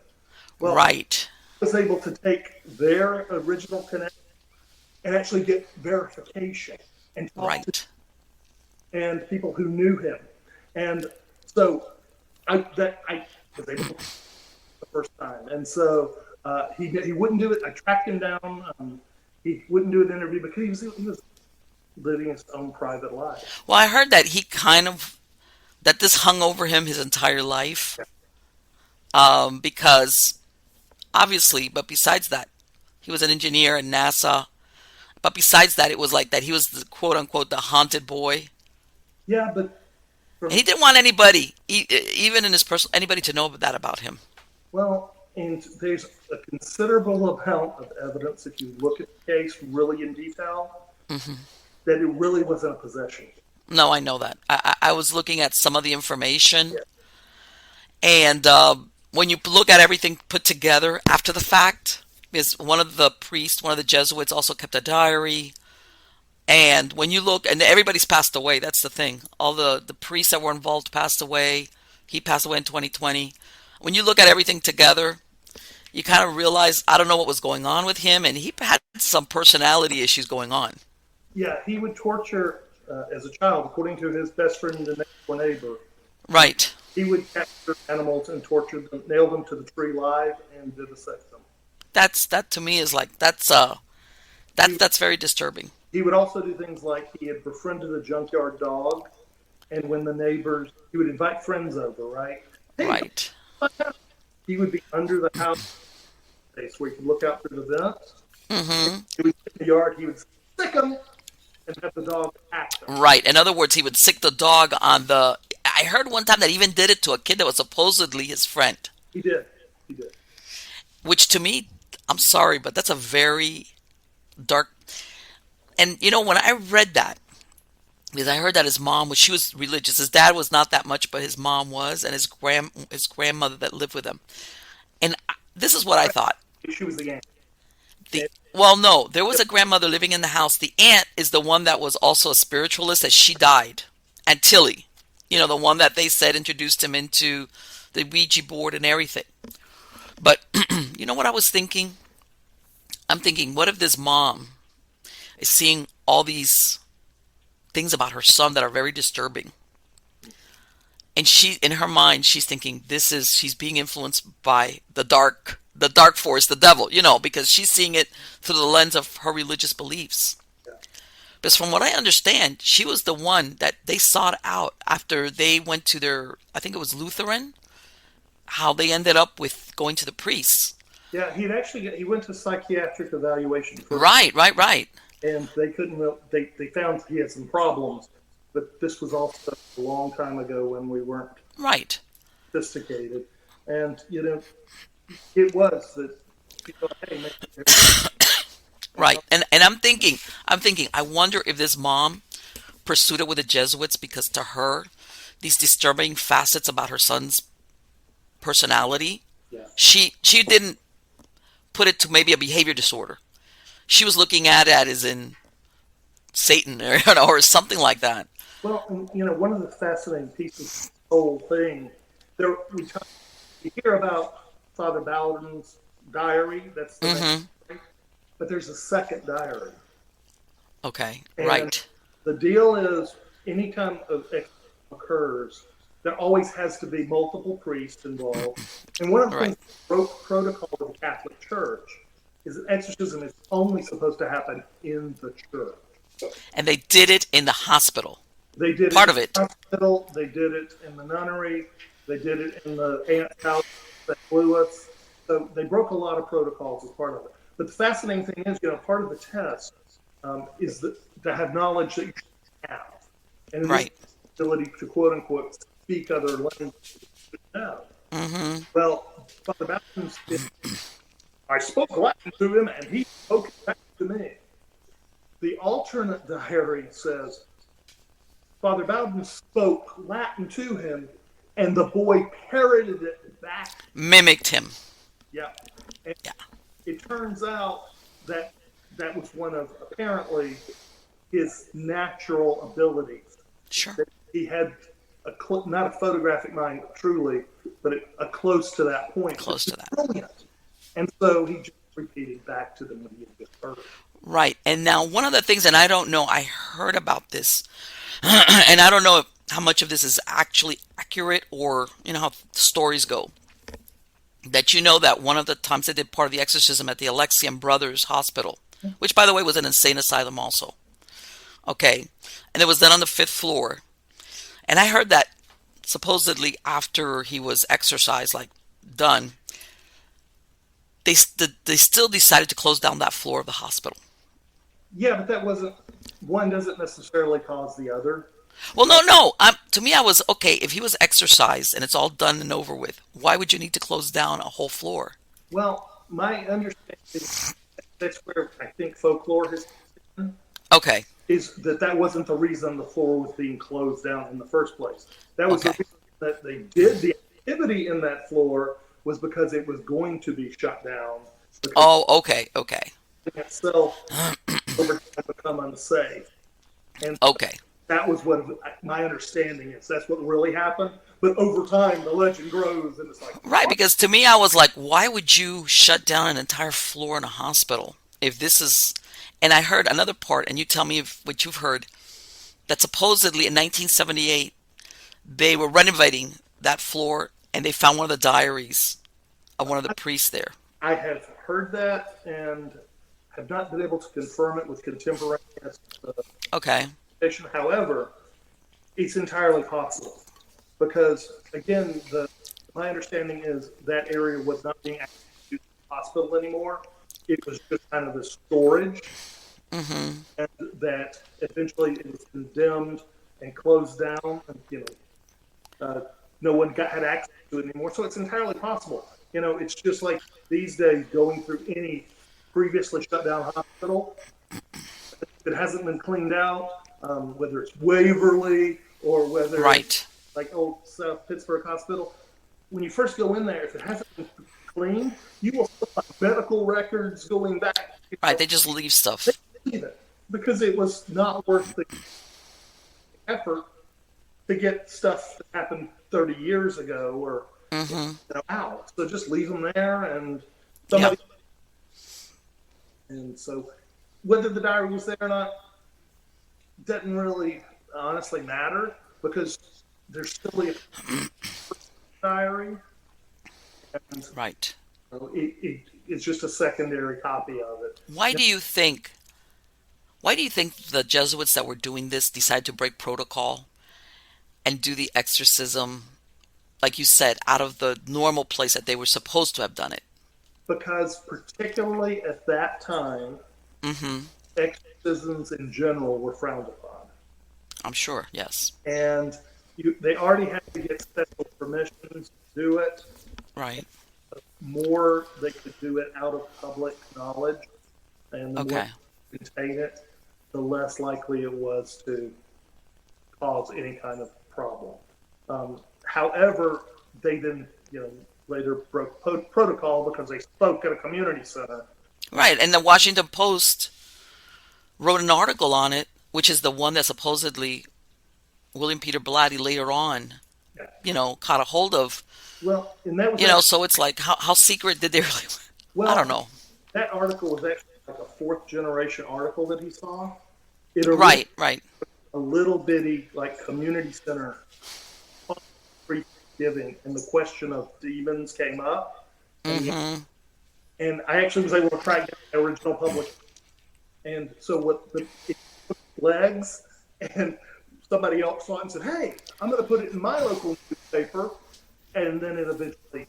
S3: Well,
S2: Right.
S3: I was able to take their original connection and actually get verification and talk to
S2: Right.
S3: and people who knew him. And so I was able to the first time. And so he wouldn't do it. I tracked him down. He wouldn't do an interview because he was living his own private life.
S2: Well, I heard that that this hung over him his entire life. Because obviously, but besides that, he was an engineer at NASA. But besides that, it was like that he was the quote unquote the haunted boy.
S3: Yeah, but
S2: And he didn't want anybody, even in his personal, anybody to know that about him.
S3: well, and there's a considerable amount of evidence if you look at the case really in detail that it really wasn't a possession.
S2: No, I know that. I was looking at some of the information,
S3: Yeah.
S2: and when you look at everything put together after the fact, because one of the priests, one of the Jesuits, also kept a diary. And when you look, and everybody's passed away, that's the thing. All the priests that were involved passed away. He passed away in 2020. When you look at everything together, you kind of realize, I don't know what was going on with him, and he had some personality issues going on.
S3: Yeah, he would torture as a child, according to his best friend, the next door neighbor.
S2: Right.
S3: He would capture animals and torture them, nail them to the tree live, and vivisect them.
S2: That to me is like that's very disturbing.
S3: He would also do things like he had befriended a junkyard dog, and when the neighbors, he would invite friends over, right? Hey,
S2: Right.
S3: he would be under the house space where you could look out through the vents.
S2: Mm-hmm.
S3: He would sit in the yard, he would stick them and have the dog attack them.
S2: Right. In other words, he would sick the dog on the. I heard one time that he even did it to a kid that was supposedly his friend.
S3: He did. He did.
S2: Which to me, I'm sorry, but that's a very dark. And when I read that, because I heard that his mom she was religious. His dad was not that much, but his mom was, and his grandmother that lived with him. And this is what I thought.
S3: She was the aunt.
S2: Well, no, there was a grandmother living in the house. The aunt is the one that was also a spiritualist, that she died. And Tilly, the one that they said introduced him into the Ouija board and everything. But you know what I was thinking? I'm thinking, what if this mom is seeing all these things about her son that are very disturbing? And in her mind, she's thinking she's being influenced by the dark force, the devil, because she's seeing it through the lens of her religious beliefs. Because from what I understand, she was the one that they sought out after they went to their, I think it was Lutheran, how they ended up with going to the priests.
S3: Yeah, he went to psychiatric evaluation first.
S2: Right.
S3: And they couldn't, they found he had some problems, but this was also a long time ago when we weren't
S2: Right.
S3: sophisticated. And, it was that people, hey, maybe
S2: Right. And I'm thinking, I wonder if this mom pursued it with the Jesuits because to her, these disturbing facets about her son's personality,
S3: yeah.
S2: she didn't put it to maybe a behavior disorder. She was looking at it as in Satan or something like that.
S3: Well, one of the fascinating pieces of the whole thing, we hear about Father Bowden's diary. That's the next story, but there's a second diary.
S2: Okay,
S3: And
S2: right.
S3: the deal is, anytime an exorcism occurs, there always has to be multiple priests involved. And one of the things, protocol of the Catholic Church, is that exorcism is only supposed to happen in the church.
S2: And they did it in the hospital.
S3: They did
S2: Part
S3: it
S2: of
S3: in
S2: it.
S3: the hospital. They did it in the nunnery. They did it in the aunt's house that flew us. So they broke a lot of protocols as part of it. But the fascinating thing is, part of the test is to have knowledge that you should have. And in
S2: Right.
S3: this ability to quote unquote speak other languages. No.
S2: Mm-hmm.
S3: Well, Father Baptist, I spoke Latin to him and he spoke it back to me. The alternate diary says Father Bowden spoke Latin to him and the boy parroted it back.
S2: Mimicked him.
S3: Yeah. And
S2: Yeah.
S3: it turns out that that was one of apparently his natural abilities.
S2: Sure.
S3: That he had not a photographic mind truly, but a close to that point.
S2: Close to that.
S3: Brilliant. And so he just repeated back to them when he had just heard it.
S2: Right. And now one of the things, and I don't know, I heard about this, and I don't know how much of this is actually accurate or, how stories go. That that one of the times they did part of the exorcism at the Alexian Brothers Hospital, which, by the way, was an insane asylum also. Okay. And it was done on the 5th floor. And I heard that supposedly after he was exorcised, done, they still decided to close down that floor of the hospital.
S3: Yeah, but that wasn't, one doesn't necessarily cause the other.
S2: Well, no. To me, I was, okay, if he was exorcised and it's all done and over with, why would you need to close down a whole floor?
S3: Well, my understanding, that's where I think folklore has been.
S2: Okay.
S3: Is that wasn't the reason the floor was being closed down in the first place. That was the reason that they did the activity in that floor was because it was going to be shut down.
S2: Oh, okay.
S3: Itself over time become unsafe. And that was what my understanding is. That's what really happened. But over time, the legend grows, and it's like...
S2: Right, because to me, I was like, why would you shut down an entire floor in a hospital if this is... And I heard another part, and you tell me what you've heard, that supposedly in 1978, they were renovating that floor, and they found one of the diaries of one of the priests there.
S3: I have heard that, and have not been able to confirm it with contemporaneous However, it's entirely possible. Because, again, my understanding is that area was not being actually used as a hospital anymore. It was just kind of a storage, and that eventually it was condemned and closed down, and no one had access to it anymore. So it's entirely possible. It's just like these days going through any previously shut down hospital if it hasn't been cleaned out, whether it's Waverly or whether it's like old South Pittsburgh Hospital. When you first go in there, if it hasn't been cleaned, you will find medical records going back.
S2: Right, they just leave stuff.
S3: They leave it because it was not worth the effort to get stuff that happened 30 years ago or out. So just leave them there, and somebody. And so, whether the diary was there or not doesn't really honestly matter because there's still a diary. And it's just a secondary copy of it.
S2: Why do you think the Jesuits that were doing this decided to break protocol and do the exorcism, like you said, out of the normal place that they were supposed to have done it? Because
S3: particularly at that time, exorcisms in general were frowned upon.
S2: I'm sure, yes.
S3: And they already had to get special permissions to do it.
S2: Right.
S3: The more they could do it out of public knowledge, and the more they could contain it, the less likely it was to cause any kind of problem. However, they then, later broke protocol because they spoke at a community center.
S2: Right, and the Washington Post wrote an article on it, which is the one that supposedly William Peter Blatty later on, caught a hold of.
S3: Well, and that was
S2: so it's like, how secret did they really? Well, I don't know.
S3: That article was actually like a 4th generation article that he saw.
S2: Right.
S3: A little bitty community center giving, and the question of demons came up. And I actually was able to track down the original publication. And so it took legs, and somebody else saw it and said, hey, I'm going to put it in my local newspaper. And then it eventually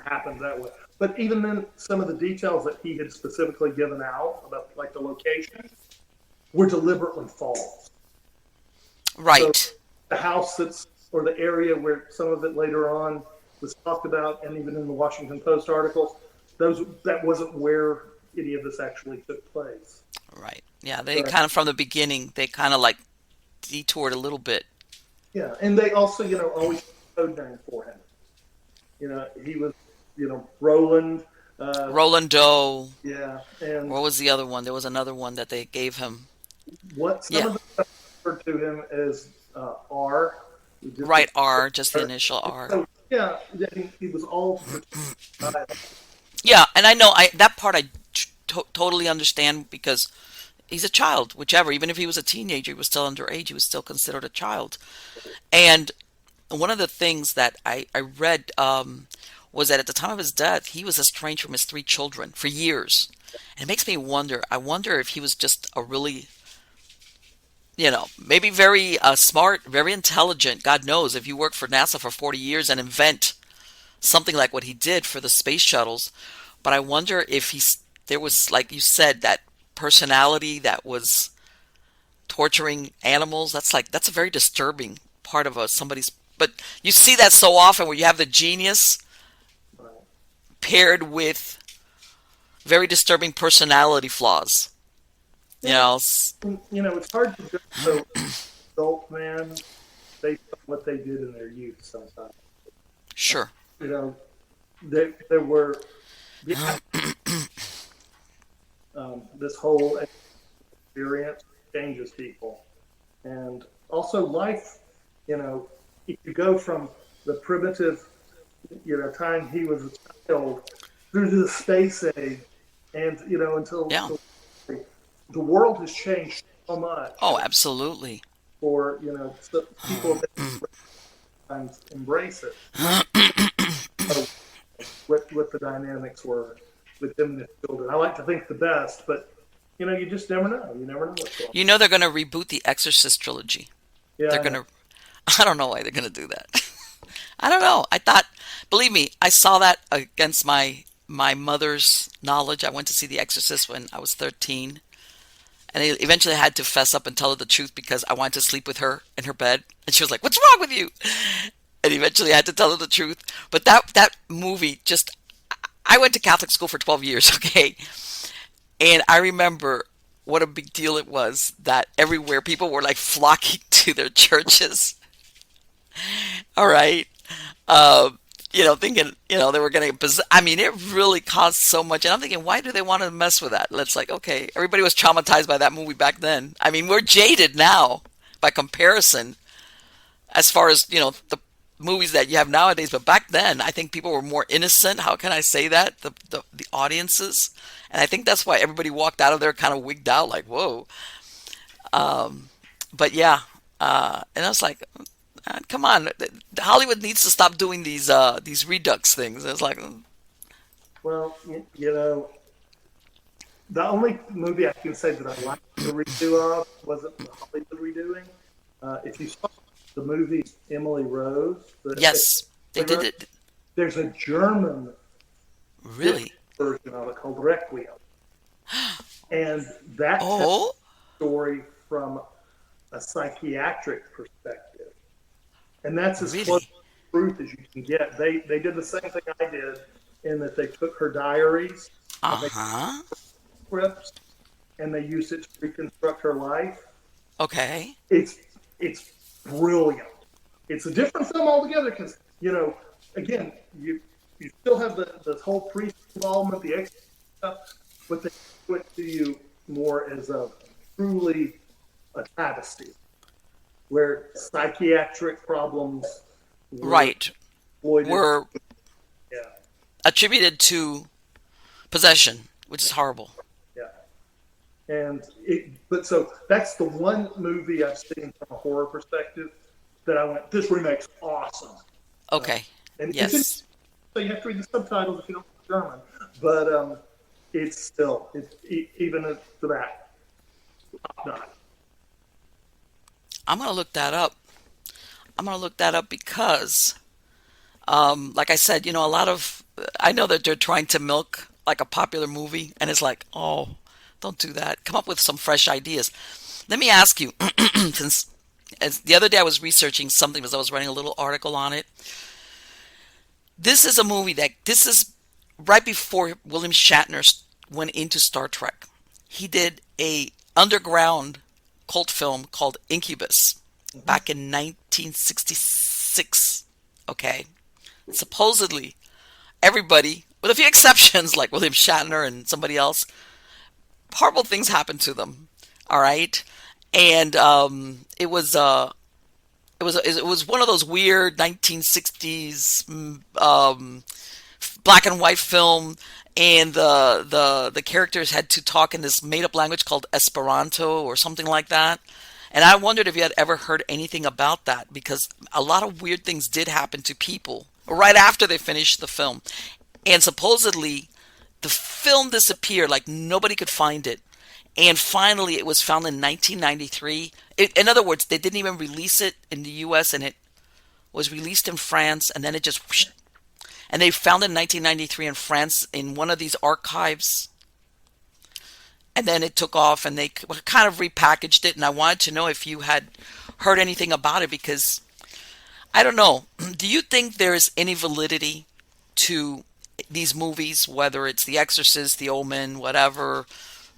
S3: happened that way. But even then, some of the details that he had specifically given out about the location were deliberately false.
S2: Right.
S3: So the house or the area where some of it later on was talked about, and even in the Washington Post articles, that wasn't where any of this actually took place.
S2: Right. Yeah, they kind of, from the beginning, they kind of detoured a little bit.
S3: Yeah, and they also, always code name for him. He was, Roland,
S2: Roland Doe.
S3: Yeah, and
S2: What was the other one? There was another one that they gave him.
S3: what some
S2: Yeah,
S3: of the stuff referred to him as R, just
S2: right. R, just the initial R.
S3: so yeah, he was all
S2: Yeah, and I know that part I totally understand because he's a child, whichever. Even if he was a teenager, he was still underage. He was still considered a child. And one of the things that I read was that at the time of his death, he was estranged from his three children for years. And it makes me wonder. I wonder if he was just a really, maybe very smart, very intelligent. God knows if you work for NASA for 40 years and invent something like what he did for the space shuttles. But I wonder if there was, like you said, that personality that was torturing animals. That's a very disturbing part of somebody's. But you see that so often where you have the genius paired with very disturbing personality flaws.
S3: yeah. It's hard to judge the adult man based on what they did in their youth sometimes.
S2: Sure.
S3: There were this whole experience changes people, and also life. If you go from the primitive, time he was a child through to the space age, and until the world has changed so much.
S2: Oh, absolutely.
S3: For so people that sometimes embrace it. What the dynamics were with them and the children. I like to think the best, but you just never know. You never know what's going on.
S2: They're going to reboot the Exorcist trilogy.
S3: Yeah,
S2: They're going to. I don't know why they're going to do that. I don't know. Believe me, I saw that against my mother's knowledge. I went to see The Exorcist when I was 13. And I eventually had to fess up and tell her the truth because I wanted to sleep with her in her bed. And she was like, "What's wrong with you?" And eventually I had to tell her the truth. But that movie just... I went to Catholic school for 12 years, okay? And I remember what a big deal it was that everywhere people were like flocking to their churches. All right. Thinking, they were going to... I mean, it really caused so much. And I'm thinking, why do they want to mess with that? It's like, okay, everybody was traumatized by that movie back then. I mean, we're jaded now by comparison as far as, the movies that you have nowadays. But back then, I think people were more innocent. How can I say that? The audiences. And I think that's why everybody walked out of there kind of wigged out like, whoa. But yeah. And I was like... come on, Hollywood needs to stop doing these redux things. It's like,
S3: well, the only movie I can say that I liked the redo of wasn't the Hollywood redoing. If you saw the movie Emily Rose,
S2: yes, they did it.
S3: There's a German
S2: really
S3: version of it called Requiem, and that
S2: tells
S3: the story from a psychiatric perspective. And that's as close to truth as you can get. They did the same thing I did in that they took her diaries, scripts, and they used it to reconstruct her life.
S2: Okay.
S3: It's brilliant. It's a different film altogether because, again, you still have the whole priest involvement, the extra stuff, but they do it to you more as a truly a travesty. Where psychiatric problems
S2: were attributed to possession, which is horrible.
S3: Yeah, and so that's the one movie I've seen from a horror perspective that I went, this remake's awesome.
S2: Okay.
S3: And
S2: yes.
S3: So you have to read the subtitles if you don't speak German, but it's even at that top notch.
S2: I'm going to look that up. Because, like I said, a lot of... I know that they're trying to milk like a popular movie, and it's like, oh, don't do that. Come up with some fresh ideas. Let me ask you, since the other day I was researching something because I was writing a little article on it. This is a movie this is right before William Shatner went into Star Trek. He did a underground cult film called Incubus back in 1966. Okay. Supposedly, everybody with a few exceptions like William Shatner and somebody else, horrible things happened to them. All right, and it was one of those weird 1960s black and white film, and the characters had to talk in this made up language called Esperanto or something like that. And I wondered if you had ever heard anything about that, because a lot of weird things did happen to people right after they finished the film. And supposedly the film disappeared, like nobody could find it. And finally it was found in 1993. In other words, they didn't even release it in the US, and it was released in France, and then it just whoosh, and they found it in 1993 in France in one of these archives. And then it took off, and they kind of repackaged it. And I wanted to know if you had heard anything about it, because I don't know. Do you think there is any validity to these movies, whether it's The Exorcist, The Omen, whatever,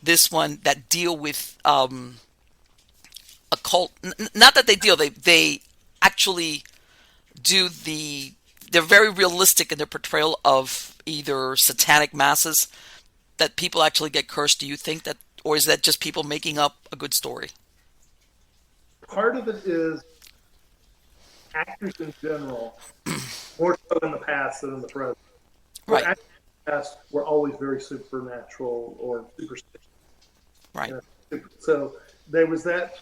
S2: this one, that deal with occult? Not that they deal, they actually do they're very realistic in their portrayal of either satanic masses, that people actually get cursed. Do you think that, or is that just people making up a good story?
S3: Part of it is actors in general, more so in the past than in the present.
S2: Right.
S3: Actors in the past were always very supernatural or superstitious.
S2: Right.
S3: So there was that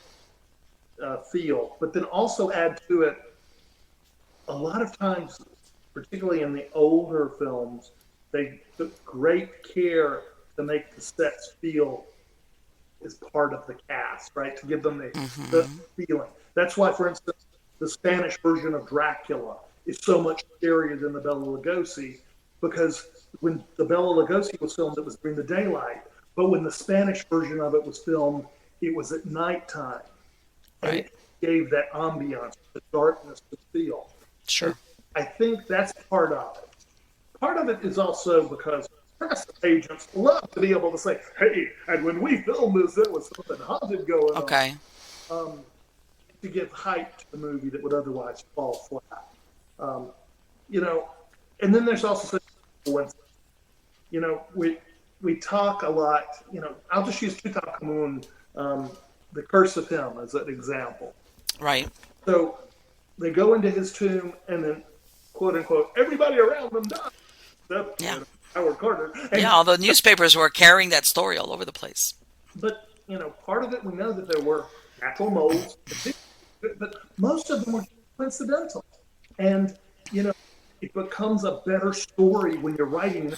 S3: feel, but then also add to it, a lot of times, particularly in the older films, they took great care to make the sets feel as part of the cast, right? To give them the feeling. That's why, for instance, the Spanish version of Dracula is so much scarier than the Bela Lugosi, because when the Bela Lugosi was filmed, it was during the daylight. But when the Spanish version of it was filmed, it was at nighttime. And
S2: Right.
S3: it gave that ambiance, the darkness, the feel.
S2: Sure.
S3: And I think that's part of it. Part of it is also because press agents love to be able to say, hey, and when we filmed this, there was something haunted going on.
S2: Okay.
S3: To give hype to the movie that would otherwise fall flat. And then there's also such coincidence. We talk a lot, I'll just use Tutankhamun, the curse of him, as an example.
S2: Right.
S3: So they go into his tomb, and then, quote unquote, everybody around them dies. Except Howard Carter. And,
S2: all the newspapers were carrying that story all over the place.
S3: But, part of it, we know that there were natural moles, but most of them were coincidental. And, it becomes a better story when you're writing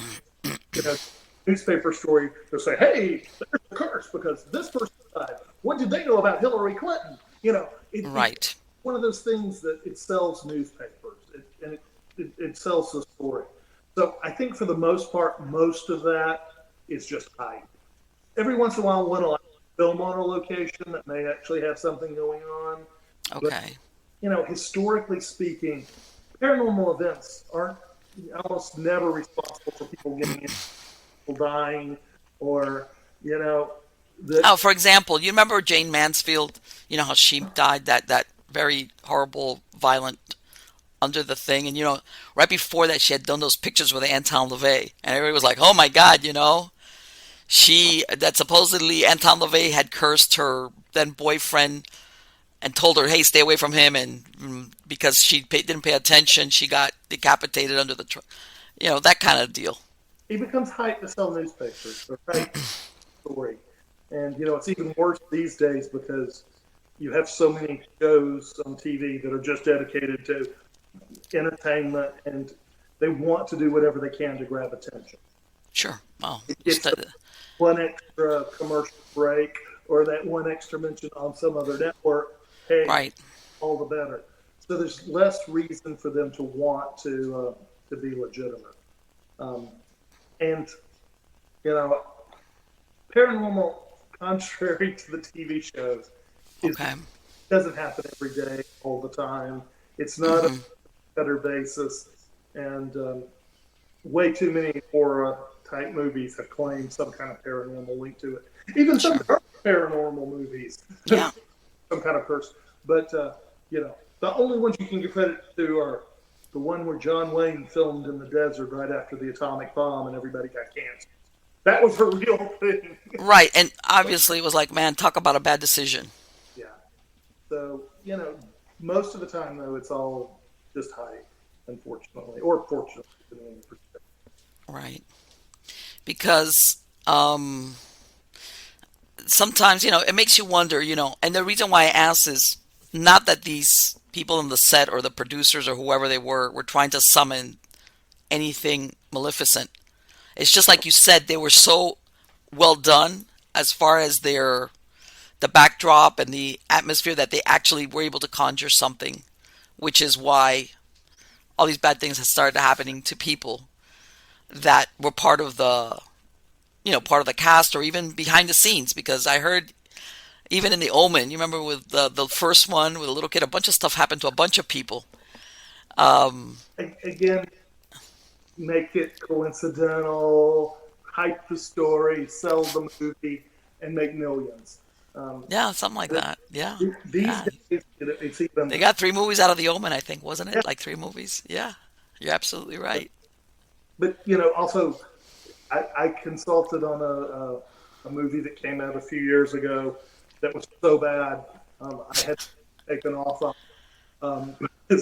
S3: newspaper story. They'll say, hey, there's a curse because this person died. What did they know about Hillary Clinton?
S2: Right.
S3: It's one of those things that it sells newspapers, and it sells the story. So I think for the most part, most of that is just hype. Every once in a while, one will film on a location that may actually have something going on.
S2: Okay.
S3: But, historically speaking, paranormal events aren't almost never responsible for people getting in, people dying, or,
S2: for example, you remember Jane Mansfield? You know how she died, that very horrible, violent, under the thing, and right before that she had done those pictures with Anton LaVey, and everybody was like, oh my God, that supposedly Anton LaVey had cursed her then boyfriend and told her, hey, stay away from him, and because she didn't pay attention, she got decapitated under the truck. That kind of deal.
S3: It becomes hype to sell newspapers, right? Story. And, it's even worse these days because you have so many shows on TV that are just dedicated to entertainment, and they want to do whatever they can to grab attention.
S2: Sure. Oh,
S3: It's one extra commercial break or that one extra mention on some other network. Hey,
S2: right.
S3: All the better. So there's less reason for them to want to be legitimate. And paranormal, contrary to the TV shows, doesn't happen every day, all the time. It's not a better basis, and way too many horror type movies have claimed some kind of paranormal link to it. Even some paranormal movies, some kind of curse. But the only ones you can give credit to are the one where John Wayne filmed in the desert right after the atomic bomb and everybody got cancer. That was a real thing.
S2: Right. And obviously it was like, man, talk about a bad decision.
S3: Yeah. So, most of the time, though, it's all just hype, unfortunately, or fortunately.
S2: Right. Because sometimes, it makes you wonder, and the reason why I ask is not that these people on the set or the producers or whoever they were trying to summon anything maleficent. It's just like you said, they were so well done as far as the backdrop and the atmosphere that they actually were able to conjure something, which is why all these bad things have started happening to people that were part of the cast or even behind the scenes. Because I heard even in The Omen, you remember with the first one with a little kid, a bunch of stuff happened to a bunch of people.
S3: Again, make it coincidental, hype the story, sell the movie, and make millions.
S2: Yeah, something like that. Yeah.
S3: These days, it's even.
S2: They got 3 movies out of The Omen, I think, wasn't it? Like 3 movies. Yeah, you're absolutely right.
S3: But also, I consulted on a movie that came out a few years ago that was so bad, I had taken off. They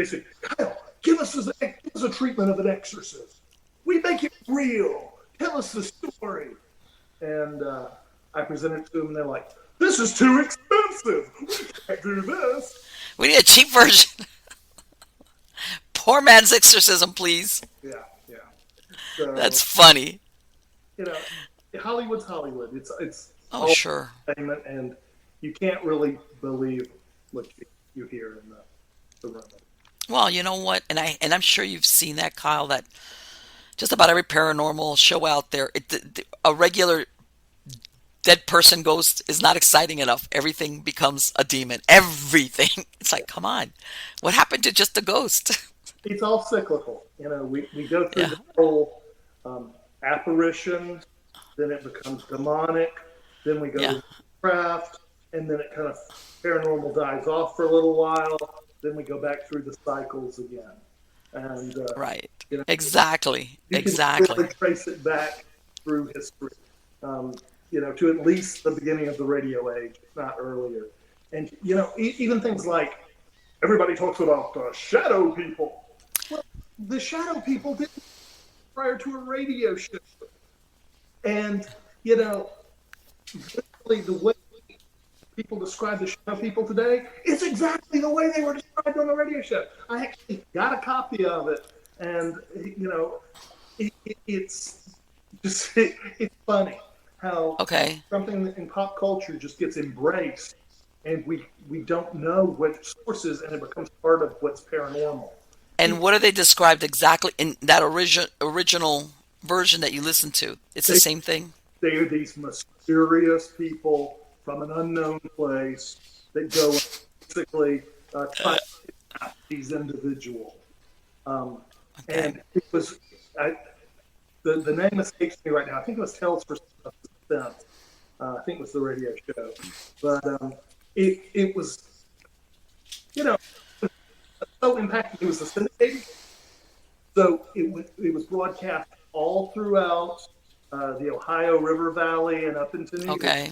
S3: said, Kyl, give us a treatment of an exorcist. We make it real. Tell us the story. And I presented it to them, and they're like, this is too expensive. We can't do this.
S2: We need a cheap version. Poor man's exorcism, please.
S3: Yeah. So,
S2: that's funny.
S3: Hollywood's Hollywood. It's
S2: all sure
S3: entertainment, and you can't really believe what you hear in the room.
S2: Well, you know what, and I'm sure you've seen that, Kyl. That just about every paranormal show out there, a regular dead person ghost is not exciting enough. Everything becomes a demon. Everything. It's like, come on, what happened to just a ghost?
S3: It's all cyclical. We go through the whole apparition, then it becomes demonic, then we go to craft, and then it kind of paranormal dies off for a little while, then we go back through the cycles again. And
S2: right. Exactly.
S3: You can really trace it back through history, to at least the beginning of the radio age, if not earlier. And, even things like everybody talks about shadow people. Well, the shadow people didn't prior to a radio show. And, literally the way people describe the shadow people today is exactly the way they were described on the radio show. I actually got a copy of it, and, it's funny how something in pop culture just gets embraced, and we don't know what sources, and it becomes part of what's paranormal.
S2: And what are they described exactly in that original version that you listened to? It's the same thing?
S3: They are these mysterious people from an unknown place that go and basically try to kidnap these individuals. And it was, the name escapes me right now. I think it was Tales for Suspense. I think it was the radio show. But it was, so impactful. It was a syndicated. So it was broadcast all throughout the Ohio River Valley and up into New York.
S2: Okay.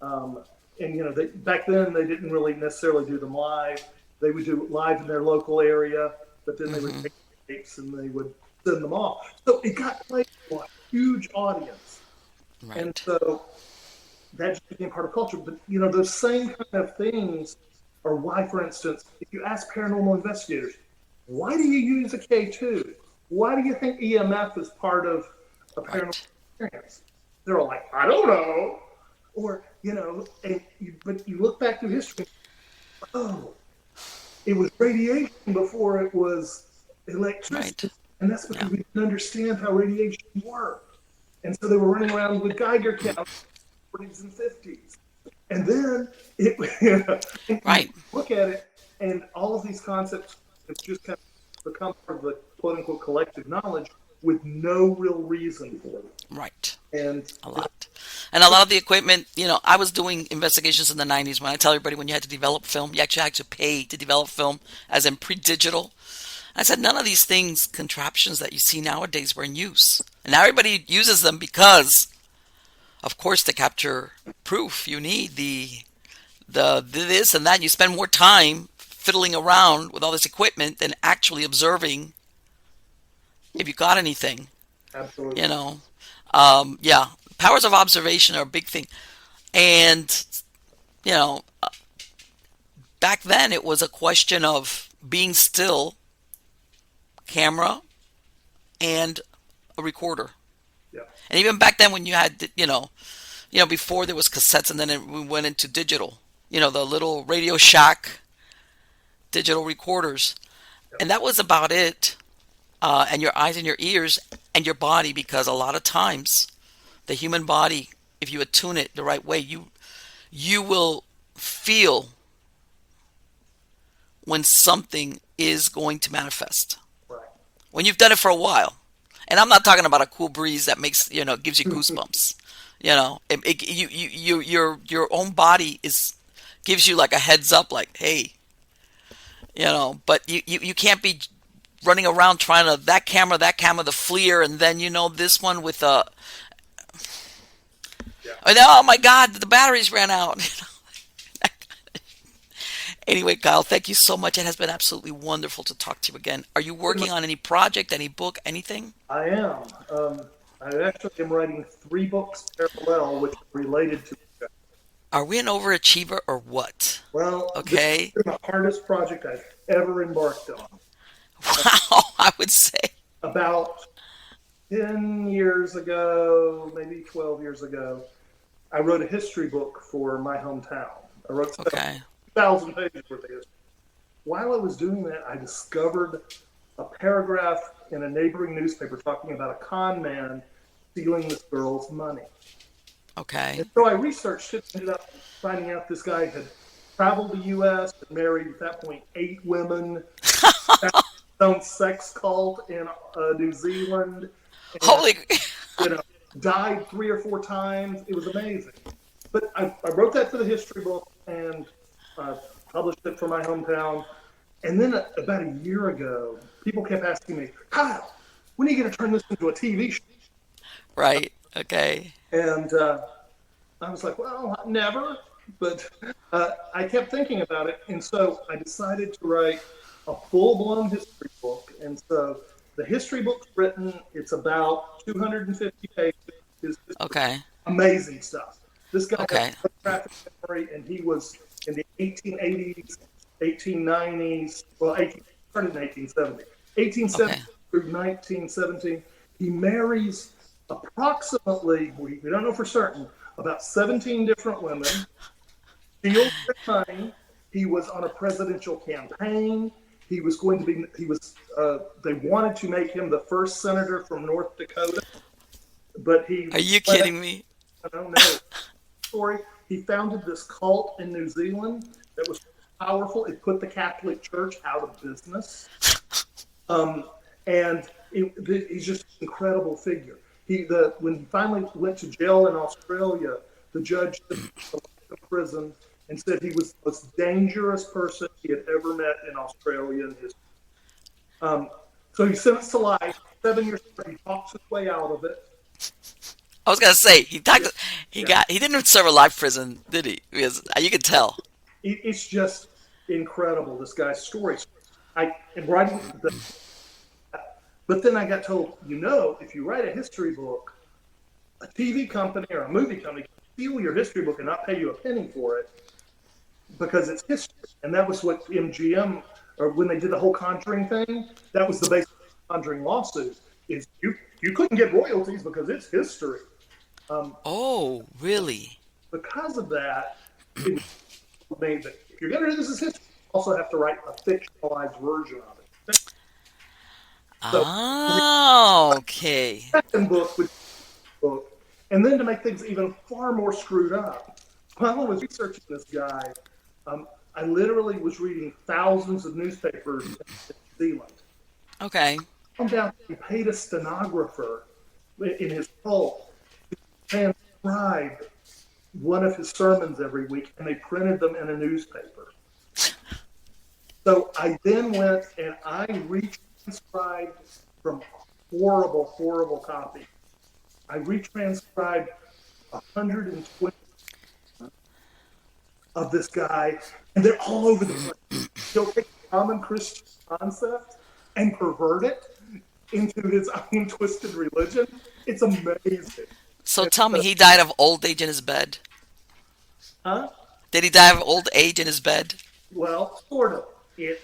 S3: And back then they didn't really necessarily do them live. They would do it live in their local area, but then they would take tapes and they would send them off. So it got played to a huge audience. Right. And so that just became part of culture. But those same kind of things are why, for instance, if you ask paranormal investigators, why do you use a K2? Why do you think EMF is part of a paranormal experience? They're all like, I don't know. Or, but you look back through history, it was radiation before it was electricity. Right. And that's because we didn't understand how radiation worked. And so they were running around with Geiger counts in the 40s and 50s. And then look at it, and all of these concepts have just kind of become part of the quote-unquote collective knowledge with no real reason for it.
S2: Right.
S3: And
S2: a lot. And a lot of the equipment, I was doing investigations in the 90s. When I tell everybody, when you had to develop film, you actually had to pay to develop film, as in pre-digital. I said, none of these things, contraptions that you see nowadays, were in use. And now everybody uses them because, of course, to capture proof, you need the this and that. You spend more time fiddling around with all this equipment than actually observing if you got anything.
S3: Absolutely.
S2: Yeah, powers of observation are a big thing. And, you know, back then it was a question of being still, camera, and a recorder.
S3: Yeah.
S2: And even back then when you had, before there was cassettes and then we went into digital, the little Radio Shack digital recorders.
S3: Yeah.
S2: And that was about it. And your eyes and your ears and your body, because a lot of times the human body, if you attune it the right way, you will feel when something is going to manifest.
S3: Right.
S2: When you've done it for a while. And I'm not talking about a cool breeze that makes, gives you goosebumps. Your own body gives you like a heads up, like, hey, but you can't be running around trying to that camera, the FLIR, and then this one with a.
S3: Yeah.
S2: Oh my God, the batteries ran out. Anyway, Kyl, thank you so much. It has been absolutely wonderful to talk to you again. Are you working on any project, any book, anything?
S3: I am. I actually am writing 3 books parallel, which are related to each other.
S2: Are we an overachiever or what?
S3: Well,
S2: okay.
S3: This is the hardest project I've ever embarked on.
S2: Wow, I would say.
S3: About 10 years ago, maybe 12 years ago, I wrote a history book for my hometown. I wrote 2,000 pages worth of history. While I was doing that, I discovered a paragraph in a neighboring newspaper talking about a con man stealing this girl's money.
S2: Okay.
S3: And so I researched it, ended up finding out this guy had traveled the U.S., had married, at that point, 8 women, had his own sex cult in New Zealand. And,
S2: Holy...
S3: died 3 or 4 times. It was amazing. But I wrote that for the history book and published it for my hometown. And then about a year ago, people kept asking me, Kyl, when are you going to turn this into a TV show?
S2: Right. Okay.
S3: And I was like, well, never. But I kept thinking about it. And so I decided to write a full-blown history book. And so the history book's written. It's about 250 pages.
S2: Okay.
S3: Amazing stuff. This guy
S2: Okay.
S3: had photographic memory, and he was in the 1880s, 1890s. Well, started in 1870. 1870 through 1917. He marries approximately, we don't know for certain, about 17 different women. Steals their money. He was on a presidential campaign. He was going to be. They wanted to make him the first senator from North Dakota, but he.
S2: Are you kidding me?
S3: I don't know. Story. He founded this cult in New Zealand that was powerful. It put the Catholic Church out of business, and he's just an incredible figure. When he finally went to jail in Australia, the judge took him to prison and said he was the most dangerous person he had ever met in Australian history. So he's sentenced to life. 7 years later, he talks his way out of it.
S2: I was gonna say he didn't serve a life prison, did he? Because you could tell.
S3: It's just incredible, this guy's story. I am writing but then I got told, if you write a history book, a TV company or a movie company can steal your history book and not pay you a penny for it because it's history. And that was what MGM, or when they did the whole Conjuring thing, that was the basis of the Conjuring lawsuit, is you couldn't get royalties because it's history.
S2: Oh, really?
S3: Because of that, it made that if you're going to do this as history, you also have to write a fictionalized version of it. So,
S2: okay.
S3: Second book, and then to make things even far more screwed up, while I was researching this guy, I literally was reading thousands of newspapers in New Zealand.
S2: Okay.
S3: I found out he paid a stenographer in his cult to translate transcribed one of his sermons every week, and they printed them in a newspaper. So I then went and I retranscribed from horrible, horrible copies. I retranscribed 120 of this guy, and they're all over the place. He'll take a common Christian concept and pervert it into his own twisted religion. It's amazing.
S2: So tell me, he died of old age in his bed?
S3: Huh?
S2: Did he die of old age in his bed?
S3: Well, sort of. In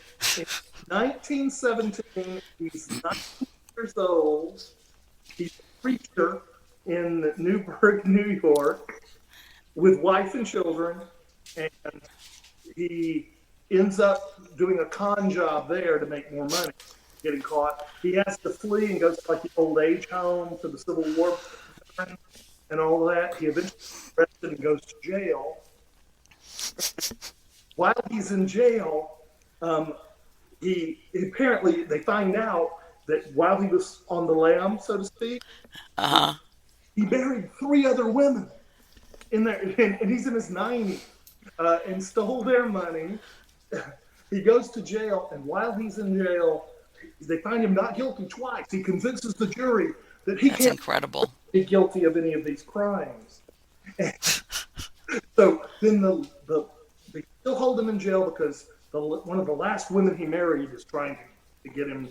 S3: 1917, he's 19 years old. He's a preacher in Newburgh, New York, with wife and children, and he ends up doing a con job there to make more money, getting caught. He has to flee and goes to like the old age home for the Civil War and all that. He eventually gets arrested and goes to jail. While he's in jail, he apparently, they find out that while he was on the lam, so to speak, he married 3 other women in there, and he's in his 90s, and stole their money. He goes to jail, and while he's in jail, they find him not guilty twice. He convinces the jury that he can't
S2: incredible.
S3: be guilty of any of these crimes. So then they still hold him in jail because one of the last women he married is trying to get him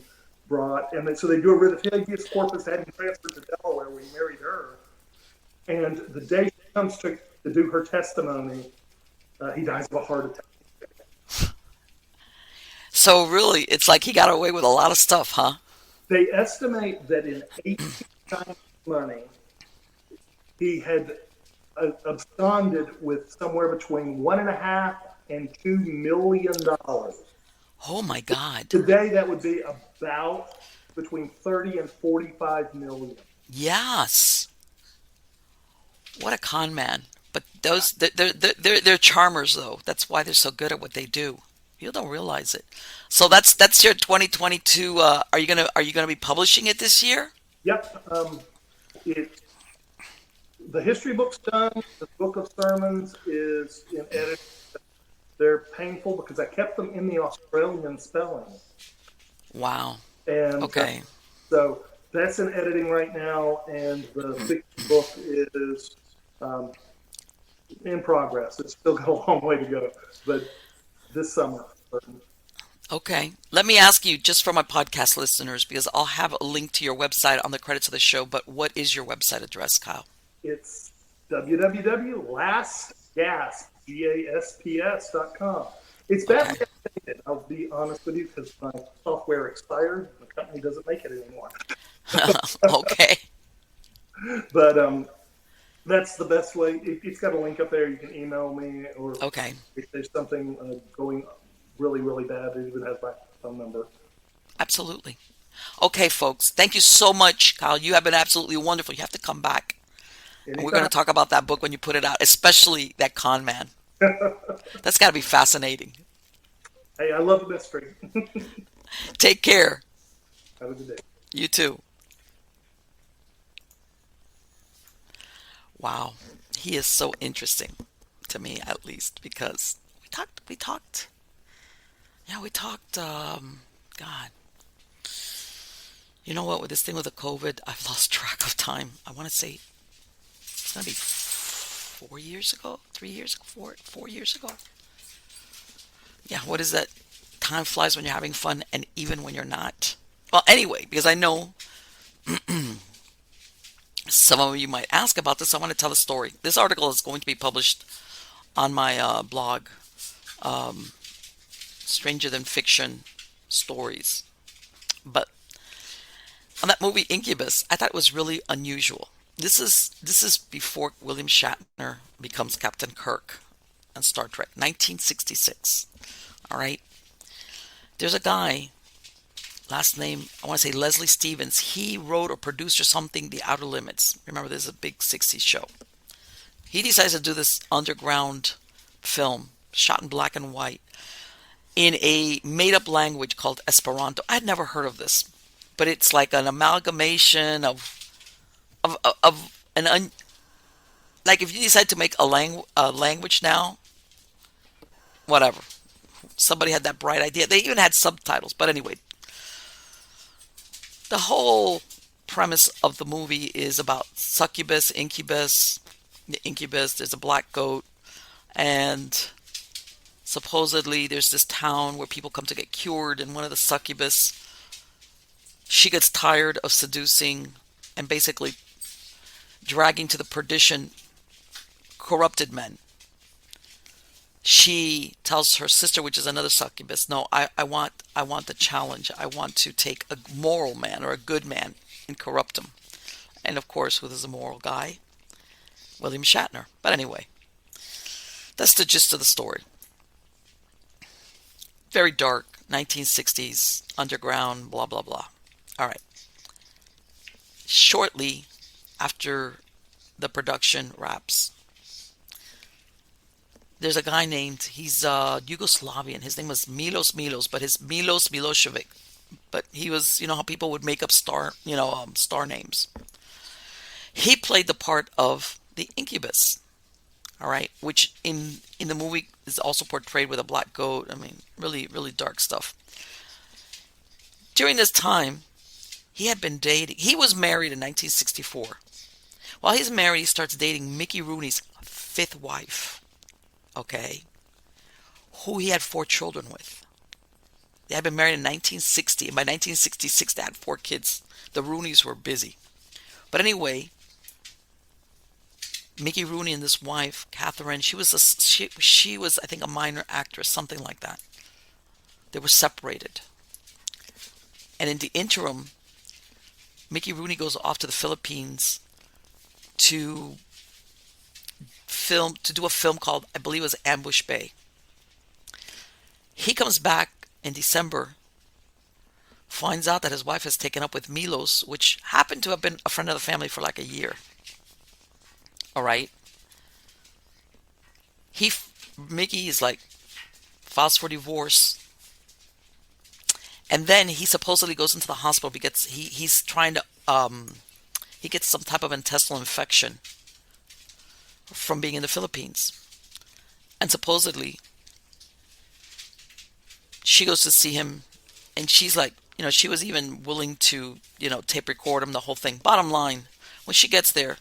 S3: brought. And so they do a writ of habeas corpus, had him transferred to Delaware where he married her. And the day she comes to do her testimony, he dies of a heart attack.
S2: So really, it's like he got away with a lot of stuff, huh?
S3: They estimate that in 1890 money, he had absconded with somewhere between $1.5 and $2 million.
S2: Oh my God!
S3: Today, that would be about between 30 and 45 million.
S2: Yes. What a con man! But they're charmers, though. That's why they're so good at what they do. You don't realize it. So that's your 2022. Are you gonna be publishing it this year?
S3: Yep. The history book's done. The book of sermons is in edit. They're painful because I kept them in the Australian spelling.
S2: Wow.
S3: And
S2: okay.
S3: So that's in editing right now, and the fiction book is in progress. It's still got a long way to go, but this summer.
S2: Okay. Let me ask you, just for my podcast listeners, because I'll have a link to your website on the credits of the show, but what is your website address, Kyl?
S3: It's www.lastgasps.com. It's badly outdated, I'll be honest with you, because my software expired. The company doesn't make it anymore.
S2: Okay.
S3: But that's the best way. It's got a link up there. You can email me, or
S2: okay.
S3: If there's something going really, really bad, it even has my phone number.
S2: Absolutely. Okay, folks. Thank you so much, Kyl. You have been absolutely wonderful. You have to come back. Anytime. And we're going to talk about that book when you put it out, especially that con man. That's got to be fascinating.
S3: Hey, I love the mystery.
S2: Take care.
S3: Have a good day. You
S2: too. Wow. He is so interesting to me, at least, because we talked. Yeah, we talked, God. You know what, with this thing with the COVID, I've lost track of time. I want to say it's going to be 4 years ago, 3 years ago, 4 years ago. Yeah, what is that? Time flies when you're having fun, and even when you're not. Well, anyway, because I know some of you might ask about this, I want to tell a story. This article is going to be published on my blog, Stranger Than Fiction Stories. But on that movie Incubus, I thought it was really unusual. This is before William Shatner becomes Captain Kirk on Star Trek, 1966. All right. There's a guy, last name, I want to say Leslie Stevens. He wrote or produced or something, The Outer Limits. Remember, this is a big 60s show. He decides to do this underground film, shot in black and white, in a made-up language called Esperanto. I'd never heard of this, but it's like an amalgamation of like if you decide to make a language now, whatever. Somebody had that bright idea. They even had subtitles. But anyway, the whole premise of the movie is about succubus, incubus. The incubus, there's a black goat, and supposedly there's this town where people come to get cured, and one of the succubus, she gets tired of seducing and basically dragging to the perdition corrupted men. She tells her sister, which is another succubus, no, I want the challenge. I want to take a moral man or a good man and corrupt him. And of course, who is a moral guy? William Shatner. But anyway, that's the gist of the story. Very dark, 1960s, underground, blah, blah, blah. All right. Shortly after the production wraps, there's a guy named, he's Yugoslavian. His name was Milos, but his Milos Milosevic. But he was, you know how people would make up star names. He played the part of the incubus, all right, which in the movie is also portrayed with a black goat. I mean, really, really dark stuff. During this time, he had been dating. He was married in 1964. While he's married, he starts dating Mickey Rooney's fifth wife. Okay, who he had 4 children with. They had been married in 1960, and by 1966 they had 4 kids. The Rooneys were busy. But anyway, Mickey Rooney and this wife, Catherine, she was I think a minor actress, something like that. They were separated. And in the interim, Mickey Rooney goes off to the Philippines to do a film called, I believe it was Ambush Bay. He comes back in December, finds out that his wife has taken up with Milos, which happened to have been a friend of the family for like a year. All right. Mickey is like, files for divorce. And then he supposedly goes into the hospital because he's trying to, he gets some type of intestinal infection from being in the Philippines. And supposedly, she goes to see him, and she's like, she was even willing to, tape record him, the whole thing. Bottom line, when she gets there,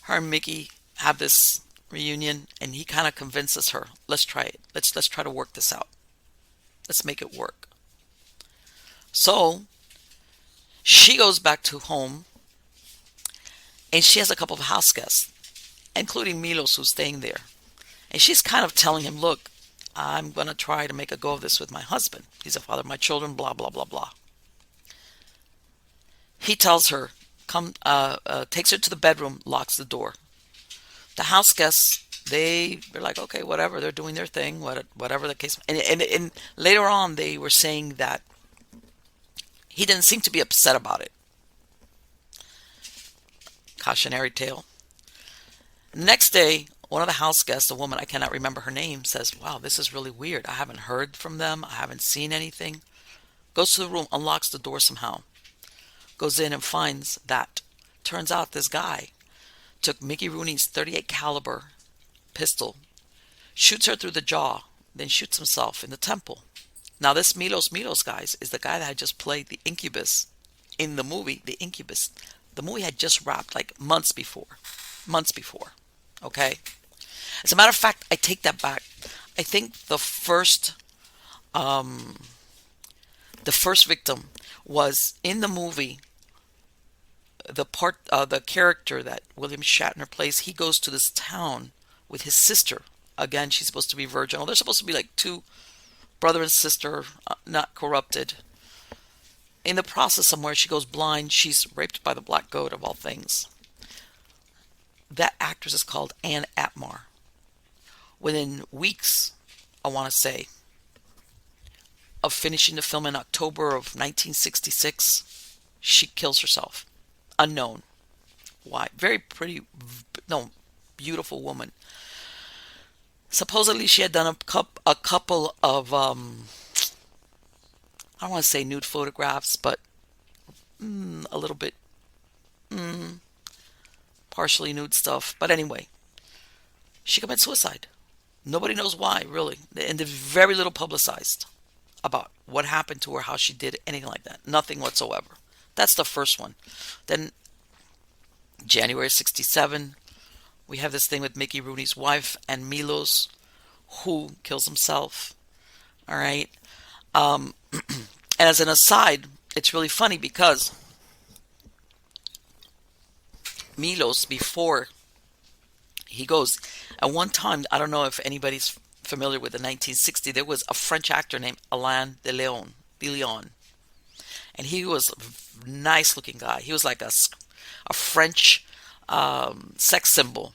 S2: her and Mickey have this reunion, and he kind of convinces her, let's try it. Let's try to work this out. Let's make it work. So, she goes back to home, and she has a couple of house guests, including Milos, who's staying there. And she's kind of telling him, look, I'm going to try to make a go of this with my husband. He's the father of my children, blah, blah, blah, blah. He tells her, takes her to the bedroom, locks the door. The house guests, they're like, okay, whatever, they're doing their thing, whatever the case. And later on, they were saying that he didn't seem to be upset about it. Cautionary tale. Next day, one of the house guests, a woman, I cannot remember her name, says, wow, this is really weird. I haven't heard from them. I haven't seen anything. Goes to the room, unlocks the door somehow. Goes in and finds that. Turns out this guy took Mickey Rooney's .38 caliber pistol, shoots her through the jaw, then shoots himself in the temple. Now this Milos, guys, is the guy that had just played the incubus in the movie, The Incubus. The movie had just wrapped like months before. Okay? As a matter of fact, I take that back. I think the first victim was in the movie. The character that William Shatner plays, he goes to this town with his sister. Again, she's supposed to be virginal. They're supposed to be like 2 brother and sister, not corrupted. In the process somewhere, she goes blind. She's raped by the black goat, of all things. That actress is called Ann Atmar. Within weeks, I want to say, of finishing the film in October of 1966, she kills herself. Unknown. Why? Very pretty, beautiful woman. Supposedly she had done a couple of, I don't want to say nude photographs, but a little bit partially nude stuff. But anyway, She committed suicide. Nobody knows why, really. And there's very little publicized about what happened to her, how she did it, anything like that. Nothing whatsoever. That's the first one. Then January 67, we have this thing with Mickey Rooney's wife and Milos, who kills himself. All right. And as an aside, it's really funny because Milos, before he goes, at one time, I don't know if anybody's familiar with the 1960, there was a French actor named Alain de Leon. And he was a nice looking guy. He was like a French sex symbol.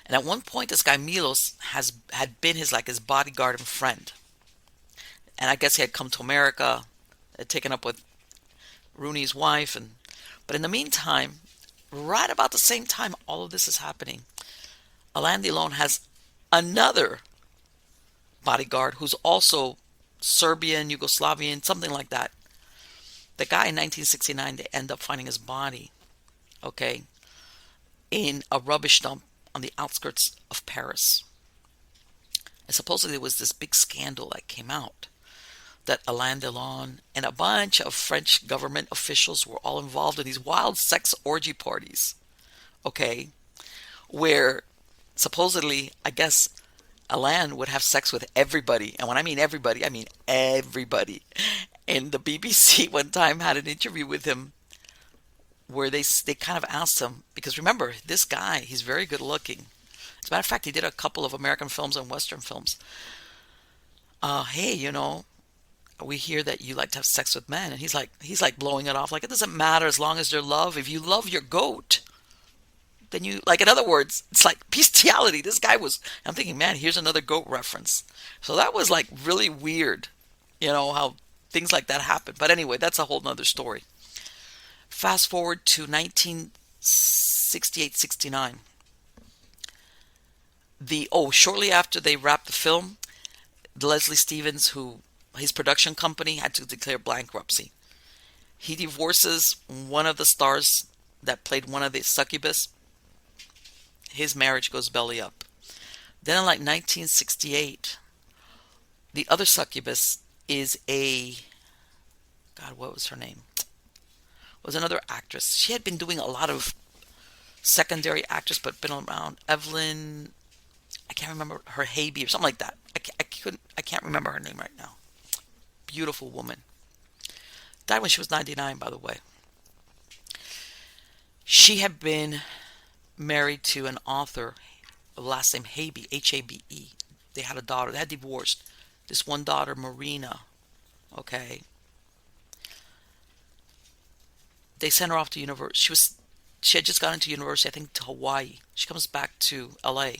S2: And at one point, this guy Milos had been his bodyguard and friend. And I guess he had come to America, had taken up with Rooney's wife. But in the meantime, right about the same time all of this is happening, Alain Delon has another bodyguard who's also Serbian, Yugoslavian, something like that. The guy in 1969, they end up finding his body, okay, in a rubbish dump on the outskirts of Paris. And supposedly there was this big scandal that came out that Alain Delon and a bunch of French government officials were all involved in these wild sex orgy parties, okay, where supposedly, I guess, Alain would have sex with everybody. And when I mean everybody, I mean everybody. And the BBC one time had an interview with him where they kind of asked him, because remember, this guy, he's very good looking. As a matter of fact, he did a couple of American films and Western films. Hey, you know, we hear that you like to have sex with men. And he's like blowing it off. Like, it doesn't matter as long as they're love. If you love your goat, then you, like, in other words, it's like bestiality. This guy was, I'm thinking, man, here's another goat reference. So that was like really weird, you know, how things like that happen. But anyway, that's a whole nother story. Fast forward to 1968-69. Shortly after they wrapped the film, Leslie Stevens, his production company had to declare bankruptcy. He divorces one of the stars that played one of the succubus. His marriage goes belly up. Then in like 1968, the other succubus is what was her name? Was another actress. She had been doing a lot of secondary actress, but been around. Evelyn, I can't remember her, Haby or something like that. I can't remember her name right now. Beautiful woman. Died when she was 99, by the way. She had been married to an author, last name Haby, Habe. They had a daughter. They had divorced. This one daughter, Marina, okay. They sent her off to university. She had just gone into university, I think, to Hawaii. She comes back to LA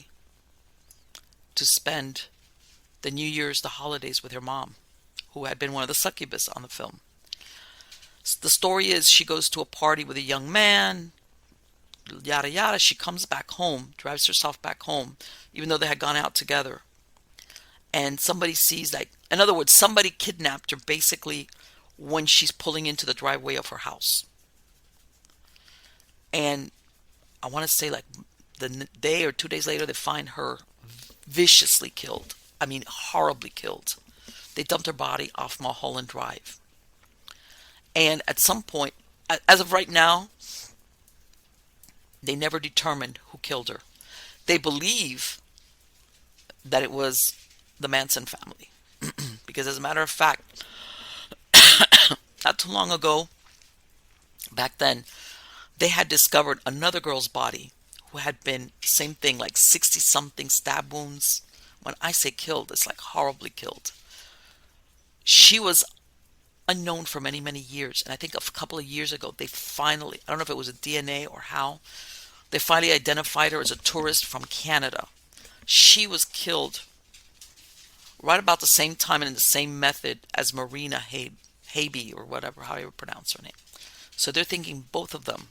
S2: to spend the New Year's, the holidays with her mom, who had been one of the succubus on the film. The story is she goes to a party with a young man, yada yada. She comes back home, drives herself back home, even though they had gone out together. And somebody sees, like, in other words, somebody kidnapped her basically when she's pulling into the driveway of her house. And I want to say, like, the day or 2 days later, they find her viciously killed. I mean, horribly killed. They dumped her body off Mulholland Drive. And at some point, as of right now, they never determined who killed her. They believe that it was the Manson family. Because as a matter of fact, not too long ago, back then, they had discovered another girl's body who had been, same thing, like 60-something stab wounds. When I say killed, it's like horribly killed. She was unknown for many, many years. And I think a couple of years ago, they finally, I don't know if it was a DNA or how, they finally identified her as a tourist from Canada. She was killed right about the same time and in the same method as Marina Haby, or whatever, how you pronounce her name. So they're thinking both of them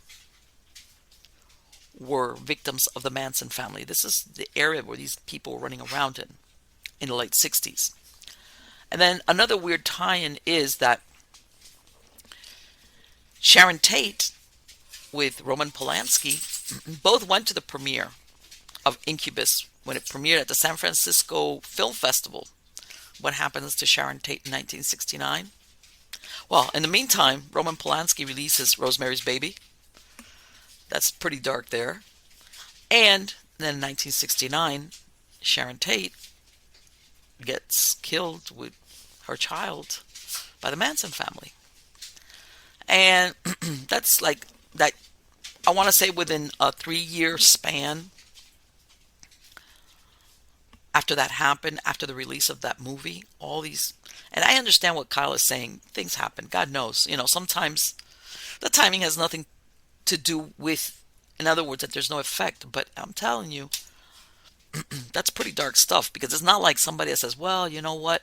S2: were victims of the Manson family. This is the area where these people were running around in the late 60s. And then another weird tie-in is that Sharon Tate with Roman Polanski both went to the premiere. of Incubus when it premiered at the San Francisco Film Festival. What happens to Sharon Tate in 1969? Well, in the meantime, Roman Polanski releases Rosemary's Baby. That's pretty dark there. And then in 1969, Sharon Tate gets killed with her child by the Manson family. And that's like that, I want to say within a 3-year span after that happened, after the release of that movie, all these, and I understand what Kyl is saying. Things happen. God knows. Sometimes the timing has nothing to do with, in other words, that there's no effect. But I'm telling you, that's pretty dark stuff, because it's not like somebody that says, well, you know what?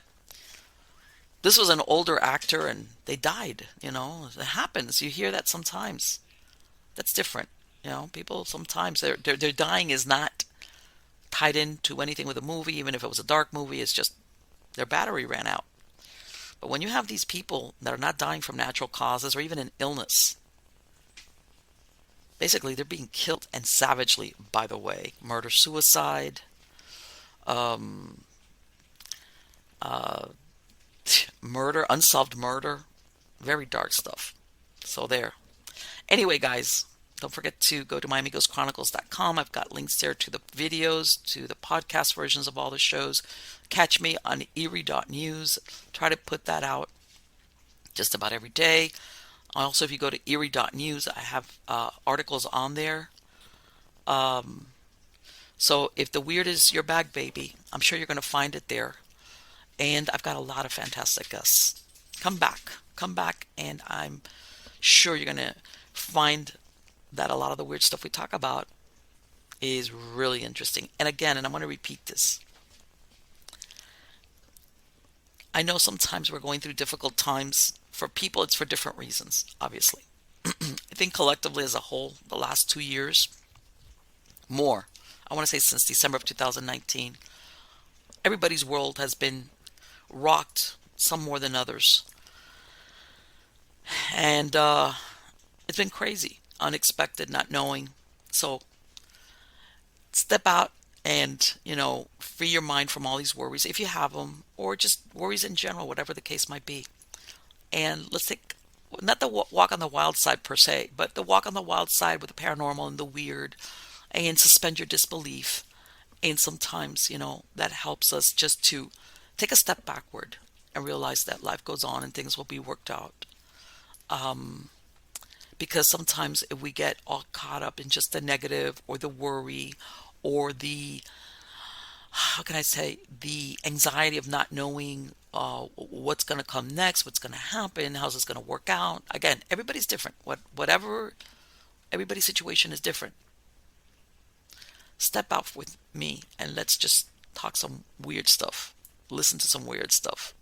S2: This was an older actor and they died. It happens. You hear that sometimes. That's different. People sometimes their dying is not tied into anything with a movie, even if it was a dark movie. It's just their battery ran out. But when you have these people that are not dying from natural causes or even an illness, basically they're being killed, and savagely, by the way. Murder, suicide, murder, unsolved murder, very dark stuff. So there. Anyway, guys, don't forget to go to MiamiGhostChronicles.com. I've got links there to the videos, to the podcast versions of all the shows. Catch me on Erie.news. Try to put that out just about every day. Also, if you go to Erie.news, I have articles on there. So if the weird is your bag, baby, I'm sure you're going to find it there. And I've got a lot of fantastic guests. Come back, and I'm sure you're going to find that a lot of the weird stuff we talk about is really interesting. And again, and I'm going to repeat this, I know sometimes we're going through difficult times. For people, it's for different reasons, obviously. I think collectively as a whole, the last 2 years, more, I want to say since December of 2019, everybody's world has been rocked, some more than others. And it's been crazy, unexpected, not knowing. So step out and, free your mind from all these worries, if you have them, or just worries in general, whatever the case might be. And let's take, not the walk on the wild side per se, but the walk on the wild side with the paranormal and the weird, and suspend your disbelief. And sometimes, that helps us just to take a step backward and realize that life goes on and things will be worked out. Because sometimes if we get all caught up in just the negative or the worry or the, the anxiety of not knowing what's going to come next, what's going to happen, how's this going to work out. Again, everybody's different. Whatever, everybody's situation is different. Step out with me and let's just talk some weird stuff. Listen to some weird stuff.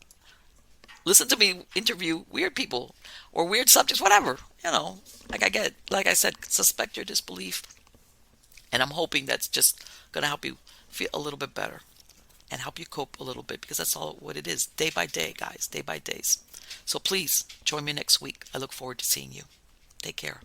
S2: Listen to me interview weird people or weird subjects, whatever. Like I said, suspect your disbelief. And I'm hoping that's just going to help you feel a little bit better and help you cope a little bit, because that's all what it is. Day by day, guys, day by days. So please join me next week. I look forward to seeing you. Take care.